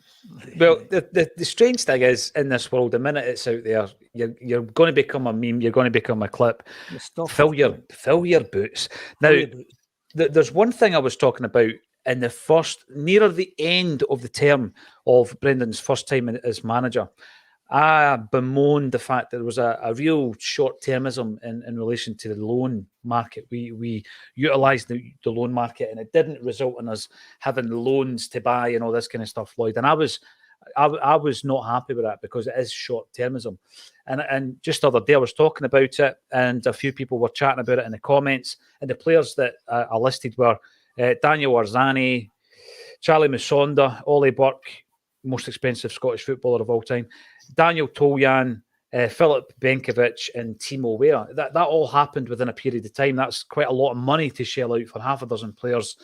Well, the strange thing is, in this world, the minute it's out there, you're going to become a meme, you're going to become a clip. Fill your boots. Now, there's one thing I was talking about in the nearer the end of the term of Brendan's first time as manager. I bemoaned the fact that there was a real short-termism in relation to the loan market. We utilised the loan market, and it didn't result in us having loans to buy and all this kind of stuff, Lloyd. And I was not happy with that, because it is short-termism. And just the other day I was talking about it, and a few people were chatting about it in the comments. And the players that I listed were Daniel Arzani, Charlie Musonda, Ollie Burke, most expensive Scottish footballer of all time, Daniel Toljan, Philip Benkovic, and Timo Weah. That all happened within a period of time. That's quite a lot of money to shell out for half a dozen players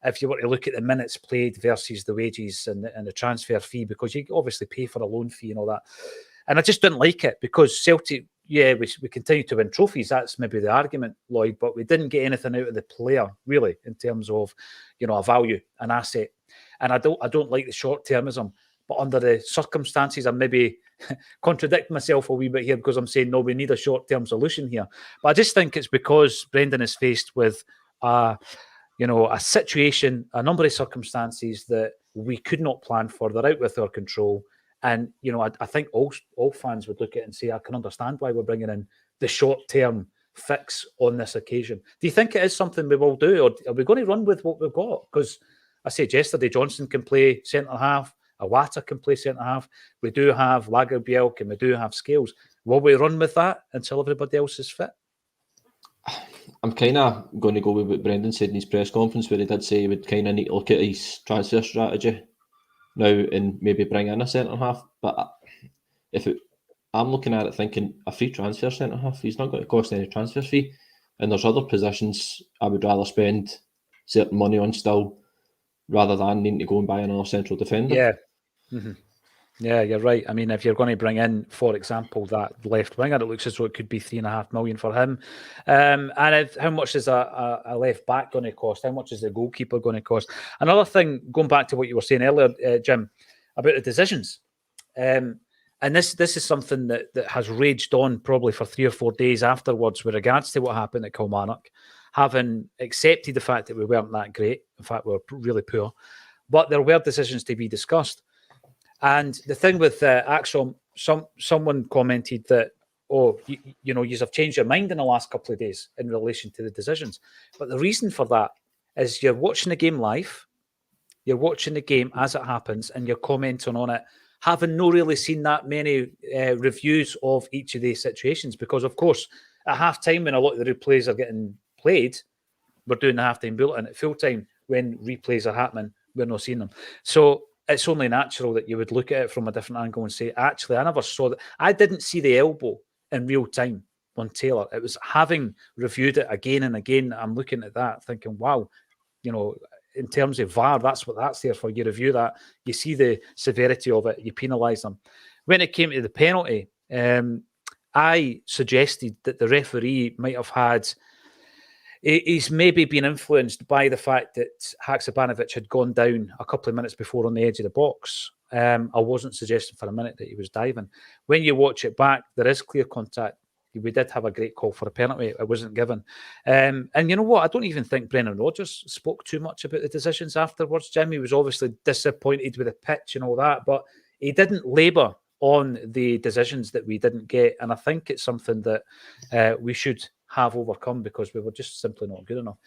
if you were to look at the minutes played versus the wages and the transfer fee, because you obviously pay for a loan fee and all that. And I just didn't like it, because Celtic, we continue to win trophies. That's maybe the argument, Lloyd, but we didn't get anything out of the player, really, in terms of, a value, an asset. And I don't like the short-termism. But under the circumstances, I'm maybe contradicting myself a wee bit here, because I'm saying, no, we need a short-term solution here. But I just think it's because Brendan is faced with a situation, a number of circumstances that we could not plan for. They're out with our control. And, I think all fans would look at it and say, I can understand why we're bringing in the short-term fix on this occasion. Do you think it is something we will do, or are we going to run with what we've got? Because I said yesterday, Johnson can play centre-half, Awata can play centre-half. We do have Lagerbielke and we do have Scales. Will we run with that until everybody else is fit? I'm kind of going to go with what Brendan said in his press conference, where he did say he would kind of need to look at his transfer strategy now and maybe bring in a centre-half. But I'm looking at it thinking, a free transfer centre-half, he's not going to cost any transfer fee. And there's other positions I would rather spend certain money on still, rather than needing to go and buy another central defender. Yeah. Mm-hmm. Yeah, you're right. I mean, if you're going to bring in, for example, that left winger, it looks as though it could be $3.5 million for him. And how much is a left back going to cost? How much is the goalkeeper going to cost? Another thing, going back to what you were saying earlier, Jim, about the decisions. And this is something that has raged on probably for 3 or 4 days afterwards with regards to what happened at Kilmarnock, having accepted the fact that we weren't that great. In fact, we were really poor. But there were decisions to be discussed. And the thing with Acsom, someone commented that, you have changed your mind in the last couple of days in relation to the decisions. But the reason for that is you're watching the game live, you're watching the game as it happens, and you're commenting on it, having not really seen that many reviews of each of these situations. Because, of course, at half-time, when a lot of the replays are getting played, we're doing the half-time bulletin. At full-time, when replays are happening, we're not seeing them. So it's only natural that you would look at it from a different angle and say, actually, I never saw that. I didn't see the elbow in real time on Taylor. It was having reviewed it again and again. I'm looking at that thinking, wow, in terms of VAR, that's what that's there for. You review that, you see the severity of it, you penalise them. When it came to the penalty, I suggested that the referee might have had, he's maybe been influenced by the fact that Haksabanovic had gone down a couple of minutes before on the edge of the box. I wasn't suggesting for a minute that he was diving. When you watch it back, there is clear contact. We did have a great call for a penalty. It wasn't given. And you know what? I don't even think Brendan Rodgers spoke too much about the decisions afterwards. Jimmy was obviously disappointed with the pitch and all that, but he didn't labour on the decisions that we didn't get. And I think it's something that we should have overcome because we were just simply not good enough.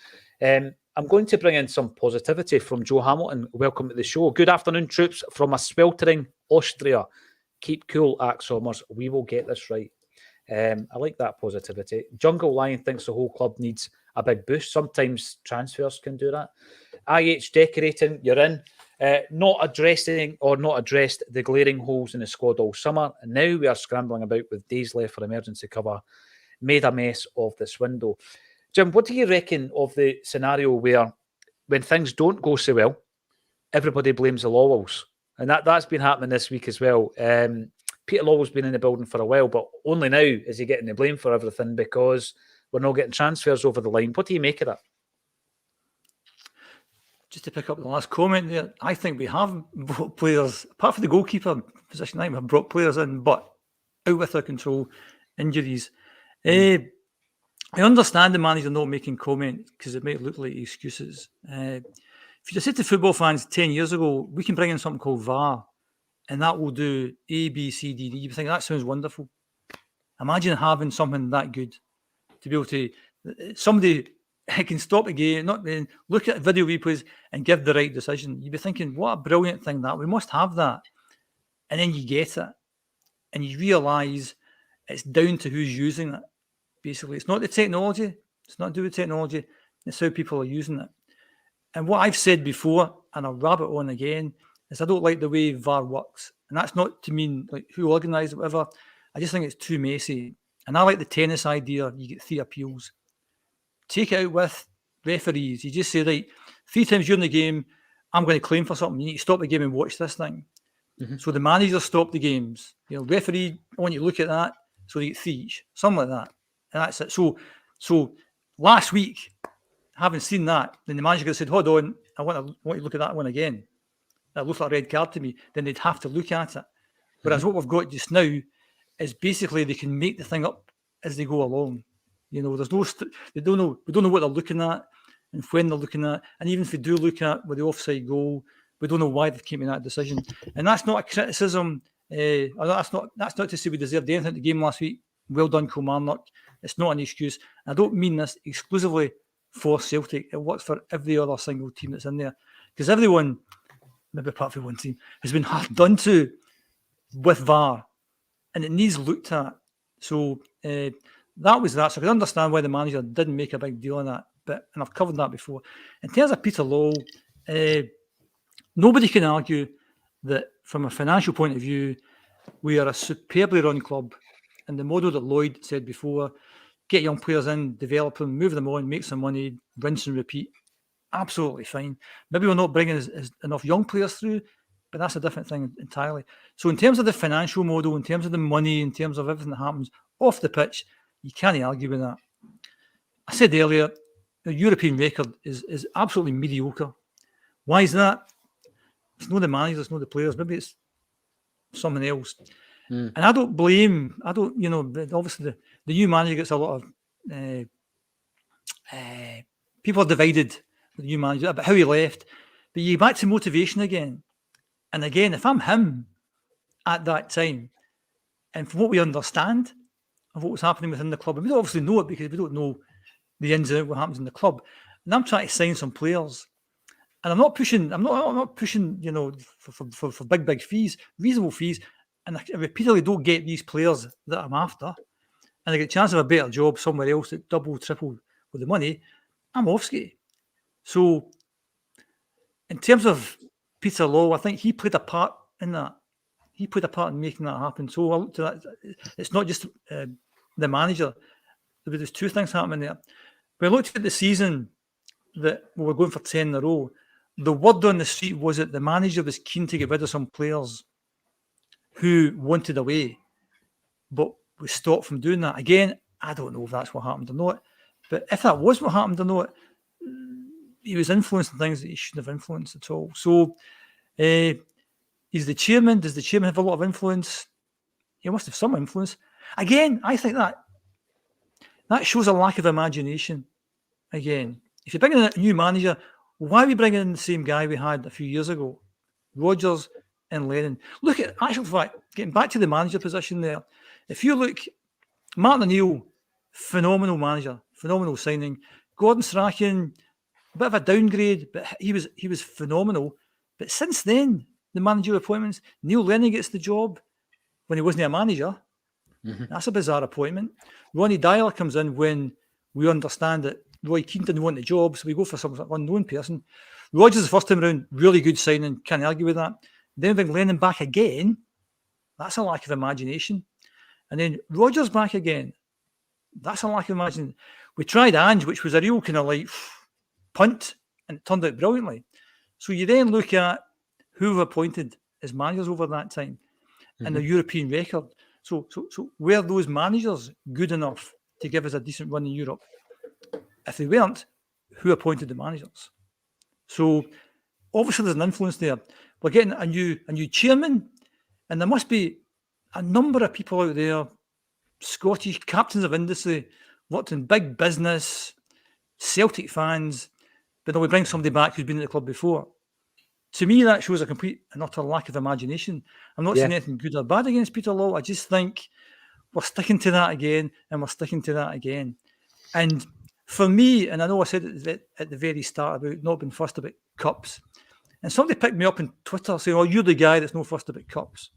I'm going to bring in some positivity from Joe Hamilton. Welcome to the show. Good afternoon, troops from a sweltering Austria. Keep cool, Acsomers. We will get this right. I like that positivity. Jungle Lion thinks the whole club needs a big boost. Sometimes transfers can do that. IH Decorating, you're in. Not addressed the glaring holes in the squad all summer. And now we are scrambling about with days left for emergency cover. Made a mess of this window. Jim, what do you reckon of the scenario where when things don't go so well, everybody blames the Lawwells? And that's been happening this week as well. Peter Lawwell's been in the building for a while, but only now is he getting the blame for everything because we're not getting transfers over the line. What do you make of that? Just to pick up the last comment there, I think we have brought players, apart from the goalkeeper position, I think we've brought players in, but out with our control, injuries. I understand the manager not making comments because it might look like excuses. If you just said to football fans 10 years ago, we can bring in something called VAR and that will do A, B, C, D, D. You think that sounds wonderful. Imagine having something that good to be able to, somebody can stop a game, not look at video replays and give the right decision. You'd be thinking, what a brilliant thing that. We must have that. And then you get it. And you realise it's down to who's using it. Basically, it's not the technology. It's not to do with technology. It's how people are using it. And what I've said before, and I'll rabbit on again, is I don't like the way VAR works. And that's not to mean like who organised it, whatever. I just think it's too messy. And I like the tennis idea. You get 3 appeals. Take it out with referees. You just say, right, 3 times during the game, I'm going to claim for something. You need to stop the game and watch this thing. Mm-hmm. So the manager stop the games. Referee, I want you to look at that. So they get 3 each. Something like that. And that's it. So last week, having seen that, then the manager could have said, hold on, I want you to look at that one again. That looks like a red card to me. Then they'd have to look at it. Whereas what we've got just now is basically they can make the thing up as they go along. There's no, we don't know what they're looking at and when they're looking at. And even if they do look at with the offside goal, we don't know why they've came in that decision. And that's not a criticism. That's not to say we deserved anything at the game last week. Well done, Kilmarnock. It's not an excuse. I don't mean this exclusively for Celtic. It works for every other single team that's in there. Because everyone, maybe apart from one team, has been hard done to with VAR. And it needs looked at. So that was that. So I can understand why the manager didn't make a big deal on that. And I've covered that before. In terms of Peter Law, nobody can argue that from a financial point of view, we are a superbly run club. And the model that Lloyd said before, get young players in, develop them, move them on, make some money, rinse and repeat. Absolutely fine. Maybe we're not bringing enough young players through, but that's a different thing entirely. So in terms of the financial model, in terms of the money, in terms of everything that happens off the pitch, you can't argue with that. I said earlier, the European record is absolutely mediocre. Why is that? It's not the managers, it's not the players. Maybe it's someone else. And I don't blame, obviously the new manager gets a lot of, people are divided with the new manager about how he left. But you get back to motivation again. And again, if I'm him at that time, and from what we understand of what was happening within the club, and we don't obviously know it because we don't know the ins and outs what happens in the club. And I'm trying to sign some players. And I'm not pushing, for big fees, reasonable fees. And I repeatedly don't get these players that I'm after, and I get a chance of a better job somewhere else that double, triple with the money, I'm off ski. So, in terms of Peter Law, I think he played a part in that. He played a part in making that happen. So, I look to that. It's not just the manager. There's 2 things happening there. When I looked at the season that we were going for 10 in a row, the word on the street was that the manager was keen to get rid of some players who wanted away, but was stopped from doing that. Again, I don't know if that's what happened or not, but if that was what happened or not, he was influencing things that he shouldn't have influenced at all. So He's the chairman. Does the chairman have a lot of influence? He must have some influence. Again, I think that shows a lack of imagination. Again, if you're bringing in a new manager, why are we bringing in the same guy we had a few years ago? Rodgers and Lennon. Look at, actual fact, getting back to the manager position there. If you look, Martin O'Neill, phenomenal manager, phenomenal signing. Gordon Strachan, a bit of a downgrade, but he was phenomenal. But since then, the managerial appointments, Neil Lennon gets the job when he wasn't a manager. Mm-hmm. That's a bizarre appointment. Ronnie Dyer comes in when we understand that Roy Keane didn't want the job, so we go for some unknown person. Rodgers the first time around, really good signing, can't argue with that. Then bring Lennon back again. That's a lack of imagination. And then Rodgers back again. That's a lack of imagination. We tried Ange, which was a real kind of like punt, and it turned out brilliantly. So you then look at who we've appointed as managers over that time and the European record. So were those managers good enough to give us a decent run in Europe? If they weren't, who appointed the managers? So obviously there's an influence there. We're getting a new chairman, and there must be a number of people out there, Scottish captains of industry, worked in big business, Celtic fans, but then we bring somebody back who's been at the club before. To me, that shows a complete and utter lack of imagination. I'm not saying anything good or bad against Peter Law. I just think we're sticking to that again, and we're sticking to that again. And for me, and I know I said it at the very start about not being fussed about cups, and somebody picked me up on Twitter saying, "Oh, you're the guy that's not fussed about cups,"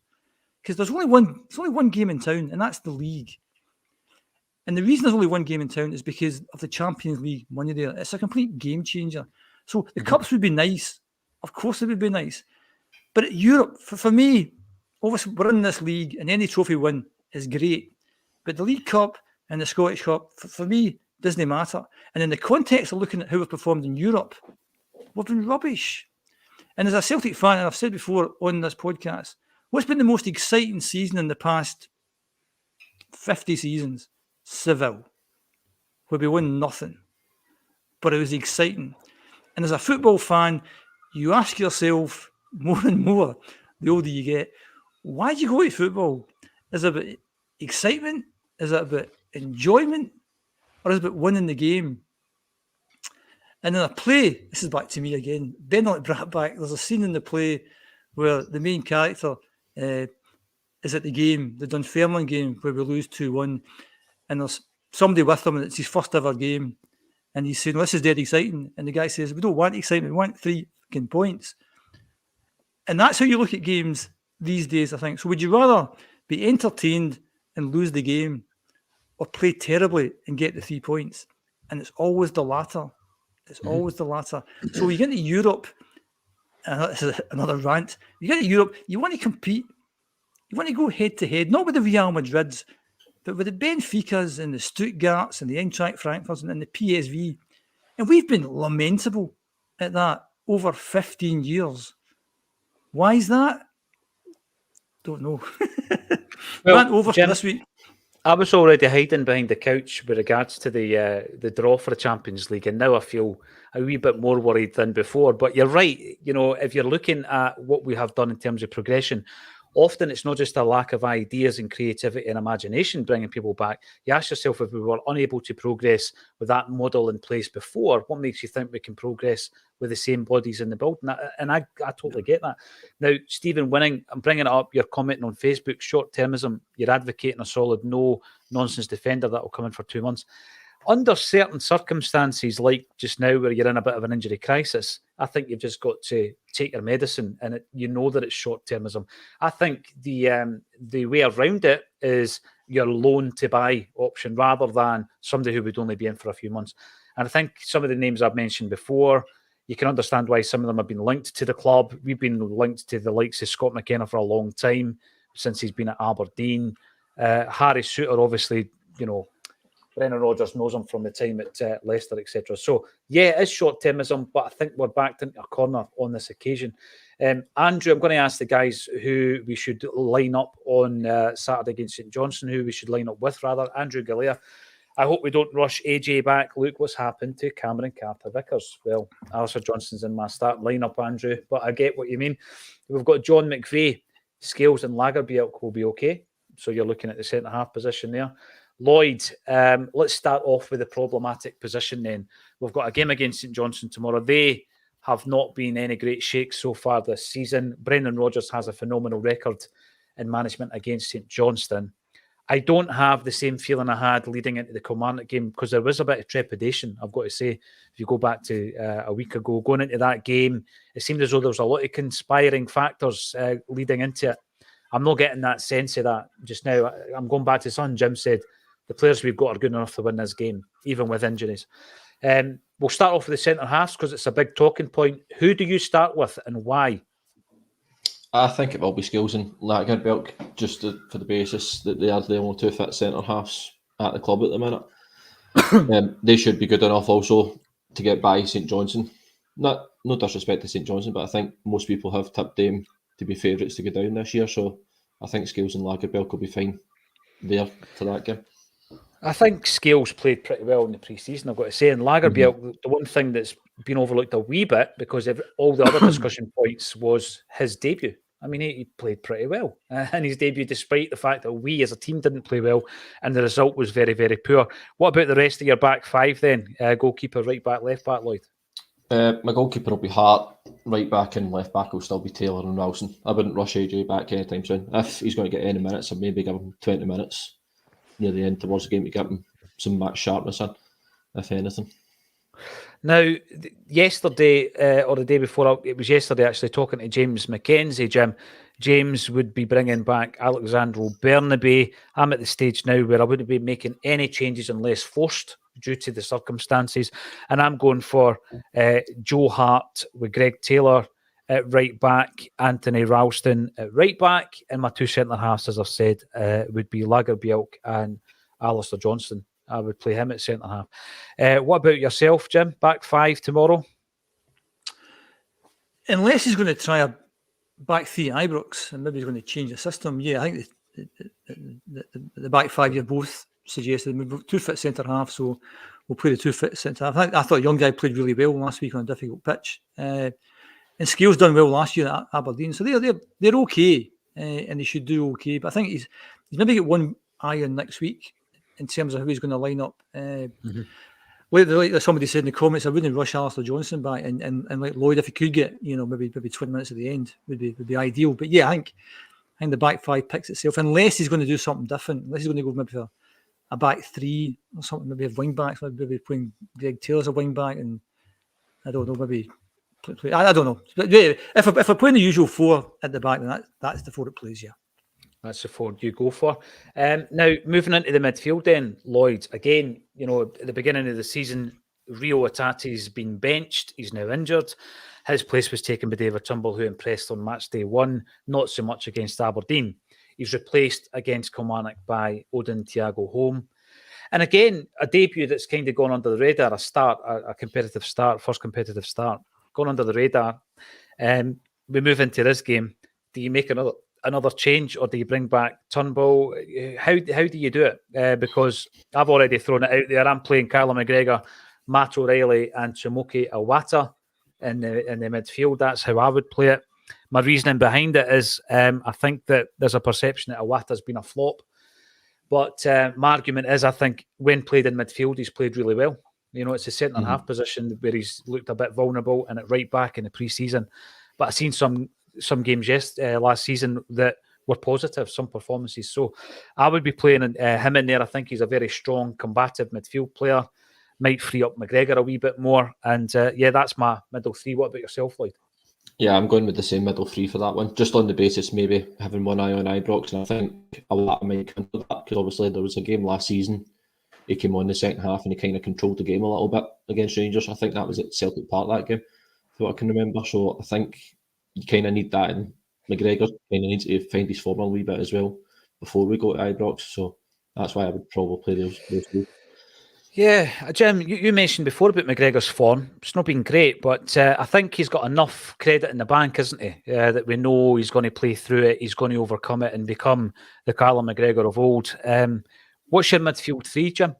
because there's only one game in town, and that's the league. And the reason there's only one game in town is because of the Champions League money there. It's a complete game changer. So the cups would be nice. Of course, it would be nice. But Europe, for me, obviously, we're in this league, and any trophy win is great. But the League Cup and the Scottish Cup, for me, doesn't matter. And in the context of looking at how we've performed in Europe, we've been rubbish. And as a Celtic fan, and I've said before on this podcast, what's been the most exciting season in the past 50 seasons? Seville, where we won nothing. But it was exciting. And as a football fan, you ask yourself more and more, the older you get, why do you go to football? Is it about excitement? Is it about enjoyment? Or is it about winning the game? And in a play, this is back to me again, Ben brought it back, there's a scene in the play where the main character is at the game, the Dunfermline game, where we lose 2-1, and there's somebody with him, and it's his first ever game, and he's saying, this is dead exciting. And the guy says, we don't want excitement, we want 3 points. And that's how you look at games these days, I think. So would you rather be entertained and lose the game, or play terribly and get the 3 points? And it's always the latter. It's always the latter. So you get into Europe, and this is another rant, you get to Europe, you want to compete, you want to go head to head, not with the Real Madrids, but with the Benficas and the Stuttgarts and the Eintracht Frankfurts and the PSV. And we've been lamentable at that over 15 years. Why is that? Don't know. Well, over Jim, this week. I was already hiding behind the couch with regards to the draw for the Champions League, and now I feel a wee bit more worried than before. But you're right. You know, if you're looking at what we have done in terms of progression, often it's not just a lack of ideas and creativity and imagination bringing people back. You ask yourself, if we were unable to progress with that model in place before, what makes you think we can progress with the same bodies in the building? And I totally get that. Now, Stephen Winning, I'm bringing it up. You're commenting on Facebook, short-termism. You're advocating a solid, no-nonsense defender that will come in for 2 months. Under certain circumstances, like just now where you're in a bit of an injury crisis, I think you've just got to take your medicine, and you know that it's short-termism. I think the way around it is your loan-to-buy option rather than somebody who would only be in for a few months. And I think some of the names I've mentioned before, you can understand why some of them have been linked to the club. We've been linked to the likes of Scott McKenna for a long time, since he's been at Aberdeen. Harry Souttar, obviously, you know, Brendan Rodgers knows him from the time at Leicester, etc. So, yeah, it is short-termism, but I think we're backed into a corner on this occasion. Andrew, I'm going to ask the guys who we should line up on Saturday against St Johnstone, who we should line up with, rather. Andrew Galea, I hope we don't rush AJ back. Look what's happened to Cameron Carter-Vickers. Well, Alistair Johnston's in my start lineup, Andrew, but I get what you mean. We've got John McVeigh. Scales and Lagerbielke will be okay. So you're looking at the centre-half position there. Lloyd, let's start off with the problematic position then. We've got a game against St Johnstone tomorrow. They have not been any great shakes so far this season. Brendan Rodgers has a phenomenal record in management against St Johnstone. I don't have the same feeling I had leading into the Kilmarnock game because there was a bit of trepidation, I've got to say. If you go back to a week ago, going into that game, it seemed as though there was a lot of conspiring factors leading into it. I'm not getting that sense of that just now. I'm going back to something Jim said. The players we've got are good enough to win this game, even with injuries. We'll start off with the centre-halves because it's a big talking point. Who do you start with and why? I think it will be Skills and Lagerbielke, just for the basis that they are the only two fit centre-halves at the club at the minute. They should be good enough also to get by St Johnstone. No disrespect to St Johnstone, but I think most people have tipped them to be favourites to go down this year. So I think Skills and Lagerbielke will be fine there for that game. I think Scales played pretty well in the pre-season, I've got to say. And Lagerbielke, the one thing that's been overlooked a wee bit because all the other discussion points was his debut. I mean, he played pretty well in his debut, despite the fact that we as a team didn't play well and the result was very, very poor. What about the rest of your back five then? Goalkeeper, right back, left back, Lloyd? My goalkeeper will be Hart, right back and left back will still be Taylor and Wilson. I wouldn't rush AJ back anytime soon. If he's going to get any minutes, I'd maybe give him 20 minutes near the end towards the game to get him some match sharpness in, if anything. Now, yesterday or the day before, it was yesterday actually, talking to James McKenzie, Jim. James would be bringing back Alexandro Bernabe. I'm at the stage now where I wouldn't be making any changes unless forced due to the circumstances. And I'm going for Joe Hart with Greg Taylor at right back, Anthony Ralston at right back, and my two centre-halves, as I've said, would be Lagerbielke and Alistair Johnston. I would play him at centre-half. What about yourself, Jim? Back five tomorrow? Unless he's going to try a back three at Ibrox and maybe he's going to change the system. Yeah, I think the back five you both suggested. We've two fit centre-half, so we'll play the two fit centre-half. I thought young guy played really well last week on a difficult pitch. And Scales done well last year at Aberdeen, so they're okay, and they should do okay. But I think he's maybe got one eye on next week in terms of how he's going to line up. Like somebody said in the comments, I wouldn't rush Alistair Johnston back, and like Lloyd, if he could get maybe 20 minutes at the end would be ideal. But yeah, I think the back five picks itself, unless he's going to do something different. Unless he's going to go maybe for a back three or something, maybe have wing backs, maybe playing Greg Taylor as a wing back, and I don't know, maybe. I don't know. But yeah, if we're playing the usual four at the back, then that's the four it plays, yeah. That's the four you go for. Now, moving into the midfield then, Lloyd, again, at the beginning of the season, Rio Atati's been benched. He's now injured. His place was taken by David Turnbull, who impressed on match day one, not so much against Aberdeen. He's replaced against Kilmarnock by Odin Thiago Holm. And again, a debut that's kind of gone under the radar, a competitive start, first competitive start. Gone under the radar. We move into this game. Do you make another change, or do you bring back Turnbull? How do you do it? Because I've already thrown it out there. I'm playing Carla McGregor, Matt O'Reilly, and Chimuki Awata in the midfield. That's how I would play it. My reasoning behind it is I think that there's a perception that Awata's been a flop, but my argument is I think when played in midfield, he's played really well. It's a centre-half position where he's looked a bit vulnerable, and at right back in the pre-season. But I've seen some games last season that were positive, some performances. So I would be playing him in there. I think he's a very strong, combative midfield player. Might free up McGregor a wee bit more. And that's my middle three. What about yourself, Lloyd? Yeah, I'm going with the same middle three for that one, just on the basis maybe having one eye on Ibrox. And I think a lot might come to that because obviously there was a game last season. He came on the second half and he kind of controlled the game a little bit against Rangers. I think that was at Celtic Park, that game, for what I can remember. So I think you kind of need that, and McGregor kind of needs to find his form a wee bit as well before we go to Ibrox. So that's why I would probably play those two. Yeah, Jim, you mentioned before about McGregor's form. It's not been great, but I think he's got enough credit in the bank, isn't he? That we know he's going to play through it, he's going to overcome it and become the Carla McGregor of old. What's your midfield three, Jim?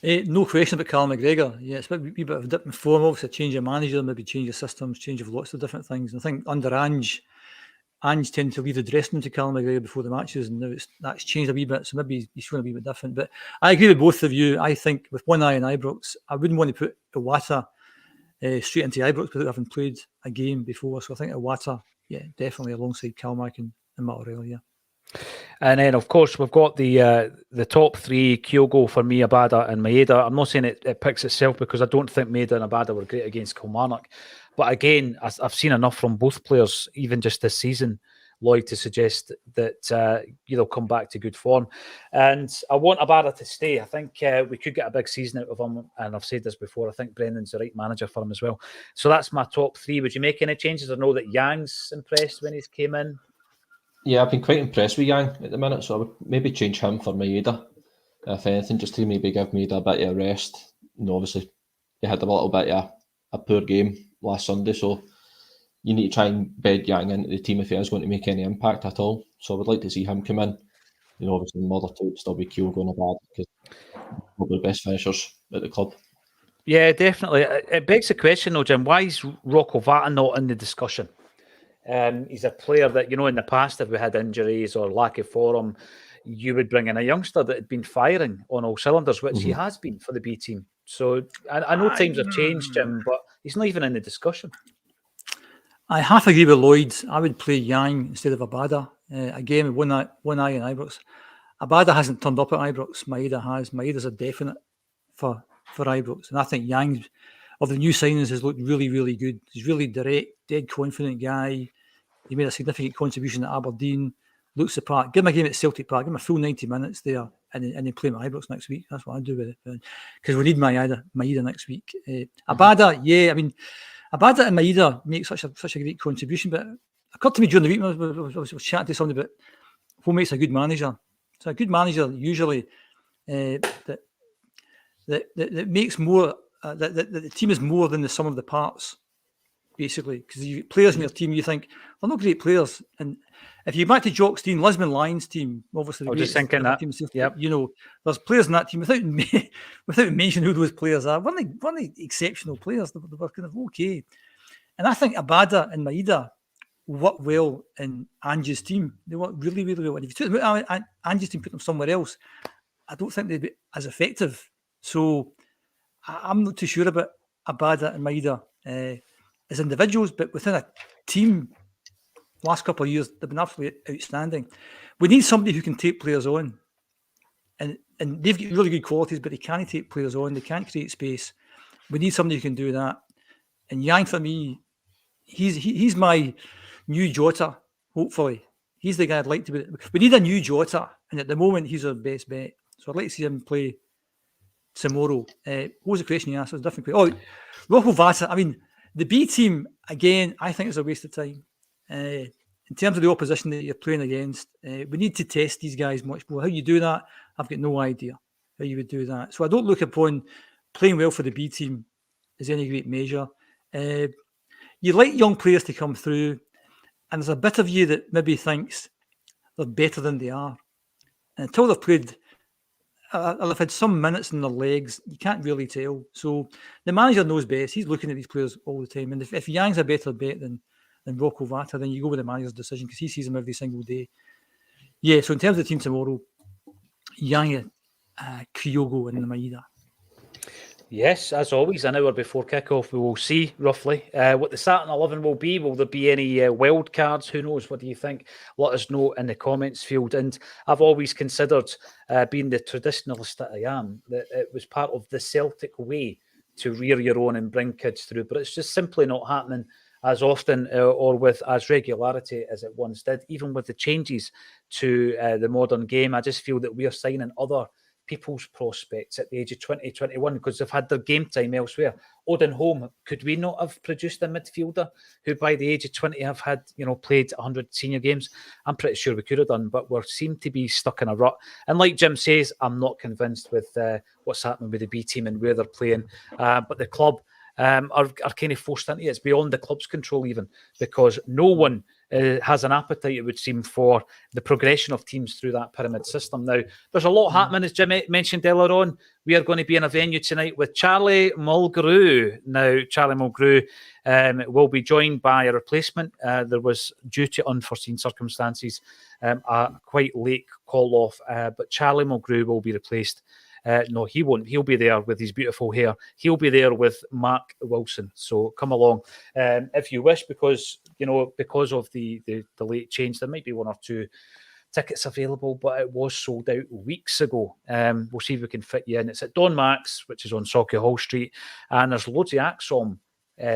No question about Callum McGregor. Yeah, it's a wee bit of a dip in form, obviously a change of manager, maybe change of systems, change of lots of different things. And I think under Ange tended to leave the dressing room to Callum McGregor before the matches, and now that's changed a wee bit, so maybe he's feeling a wee bit different. But I agree with both of you. I think with one eye on Ibrox, I wouldn't want to put Iwata straight into Ibrox without having played a game before. So I think Iwata, yeah, definitely alongside Calmack and Matarel, yeah. And then, of course, we've got the top three: Kyogo for me, Abada, and Maeda. I'm not saying it picks itself because I don't think Maeda and Abada were great against Kilmarnock. But again, I've seen enough from both players, even just this season, Lloyd, to suggest that they'll come back to good form. And I want Abada to stay. I think we could get a big season out of him. And I've said this before, I think Brendan's the right manager for him as well. So that's my top three. Would you make any changes? I know that Yang's impressed when he's came in. Yeah, I've been quite impressed with Yang at the minute, so I would maybe change him for Maeda. If anything, just to maybe give Maeda a bit of a rest. Obviously, he had a little bit of a poor game last Sunday, so you need to try and bed Yang into the team if he is going to make any impact at all. So I would like to see him come in. Obviously, the other two would still be Kyogo and Abad because they're probably the best finishers at the club. Yeah, definitely. It begs the question, though, Jim, why is Rocco Vata not in the discussion? He's a player that, in the past, if we had injuries or lack of form, you would bring in a youngster that had been firing on all cylinders, which he has been for the B team. So I know times have changed, Jim, but he's not even in the discussion. I half agree with Lloyd. I would play Yang instead of Abada. Again, with one eye in Ibrox. Abada hasn't turned up at Ibrox. Maeda has. Maeda's a definite for Ibrox. And I think Yang, of the new signings, has looked really, really good. He's really direct, dead confident guy. He made a significant contribution at Aberdeen. Looks the part. Give him a game at Celtic Park. Give him a full 90 minutes there, and then play him at Ibrox next week. That's what I do with it, because we need Maeda next week. Abada, yeah. I mean, Abada and Maeda make such a great contribution. But it occurred to me during the week when I was chatting to somebody about what makes a good manager. So a good manager usually that makes more. That the team is more than the sum of the parts. Basically, because you players in your team, you think they're not great players, and if you go back to Jock's team, Lisbon Lions team, obviously, I was just thinking that. Yep. There's players in that team without mentioning who those players are. Weren't they exceptional players? They were kind of okay, and I think Abada and Maeda work well in Ange's team. They work really, really well. And if you took them out Ange's team, put them somewhere else, I don't think they'd be as effective. So I'm not too sure about Abada and Maeda as individuals, but within a team, last couple of years, they've been absolutely outstanding. We need somebody who can take players on. And they've got really good qualities, but they can't take players on. They can't create space. We need somebody who can do that. And Yang, for me, he's my new Jota, hopefully. He's the guy I'd like to be. We need a new Jota, and at the moment, he's our best bet. So I'd like to see him play tomorrow. What was the question you asked? It was a different question. Oh, Rocco Vata. I mean, the B team, again, I think it's a waste of time. In terms of the opposition that you're playing against, we need to test these guys much more. How you do that, I've got no idea how you would do that. So I don't look upon playing well for the B team as any great measure. You like young players to come through, and there's a bit of you that maybe thinks they're better than they are. And until they've played, I've had some minutes in their legs, you can't really tell. So the manager knows best. He's looking at these players all the time. And if Yang's a better bet than Rocco Vata, then you go with the manager's decision because he sees them every single day. Yeah, so in terms of the team tomorrow, Yang, Kyogo and Maeda. Yes, as always, an hour before kickoff, we will see roughly what the starting 11 will be. Will there be any wild cards? Who knows? What do you think? Let us know in the comments field. And I've always considered, being the traditionalist that I am, that it was part of the Celtic way to rear your own and bring kids through. But it's just simply not happening as often or with as regularity as it once did. Even with the changes to the modern game, I just feel that we are signing other people's prospects at the age of 20, 21 because they've had their game time elsewhere. Odin Holm, could we not have produced a midfielder who by the age of 20 have had, played 100 senior games? I'm pretty sure we could have done, but we seem to be stuck in a rut. And like Jim says, I'm not convinced with what's happening with the B team and where they're playing. But the club are kind of forced into it. It's beyond the club's control even, because no one has an appetite, it would seem, for the progression of teams through that pyramid system. Now, there's a lot happening, as Jim mentioned earlier on. We are going to be in a venue tonight with Charlie Mulgrew. Now, Charlie Mulgrew will be joined by a replacement. There was, due to unforeseen circumstances, a quite late call-off, but Charlie Mulgrew will be replaced. No, he won't. He'll be there with his beautiful hair. He'll be there with Mark Wilson. So come along if you wish, because of the late change, there might be one or two tickets available, but it was sold out weeks ago. We'll see if we can fit you in. It's at Don Max, which is on Sauchiehall Hall Street, and there's loads of Acsom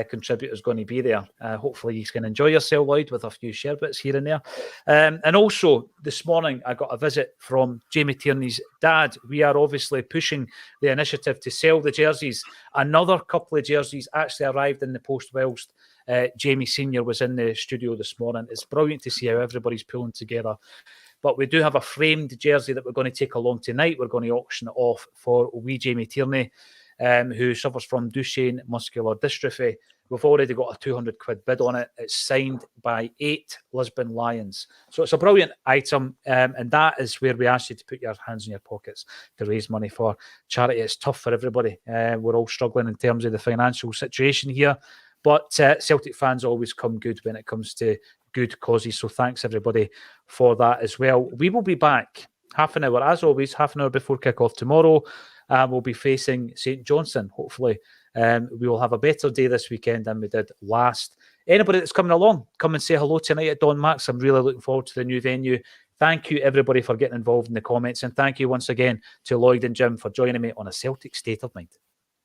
contributors going to be there. Hopefully you can enjoy yourself, Lloyd, with a few sherbets here and there. And also this morning I got a visit from Jamie Tierney's dad. We are obviously pushing the initiative to sell the jerseys. Another couple of jerseys actually arrived in the post whilst Jamie Senior was in the studio this morning. It's brilliant to see how everybody's pulling together. But we do have a framed jersey that we're going to take along tonight. We're going to auction it off for wee Jamie Tierney, who suffers from Duchenne muscular dystrophy. We've already got a 200 quid bid on it. It's signed by 8 Lisbon Lions. So it's a brilliant item, and that is where we ask you to put your hands in your pockets to raise money for charity. It's tough for everybody. We're all struggling in terms of the financial situation here, but Celtic fans always come good when it comes to good causes. So thanks everybody for that as well. We will be back half an hour, as always, half an hour before kick-off tomorrow. We'll be facing St Johnstone. Hopefully, we will have a better day this weekend than we did last. Anybody that's coming along, come and say hello tonight at Don Max. I'm really looking forward to the new venue. Thank you, everybody, for getting involved in the comments. And thank you once again to Lloyd and Jim for joining me on A Celtic State of Mind.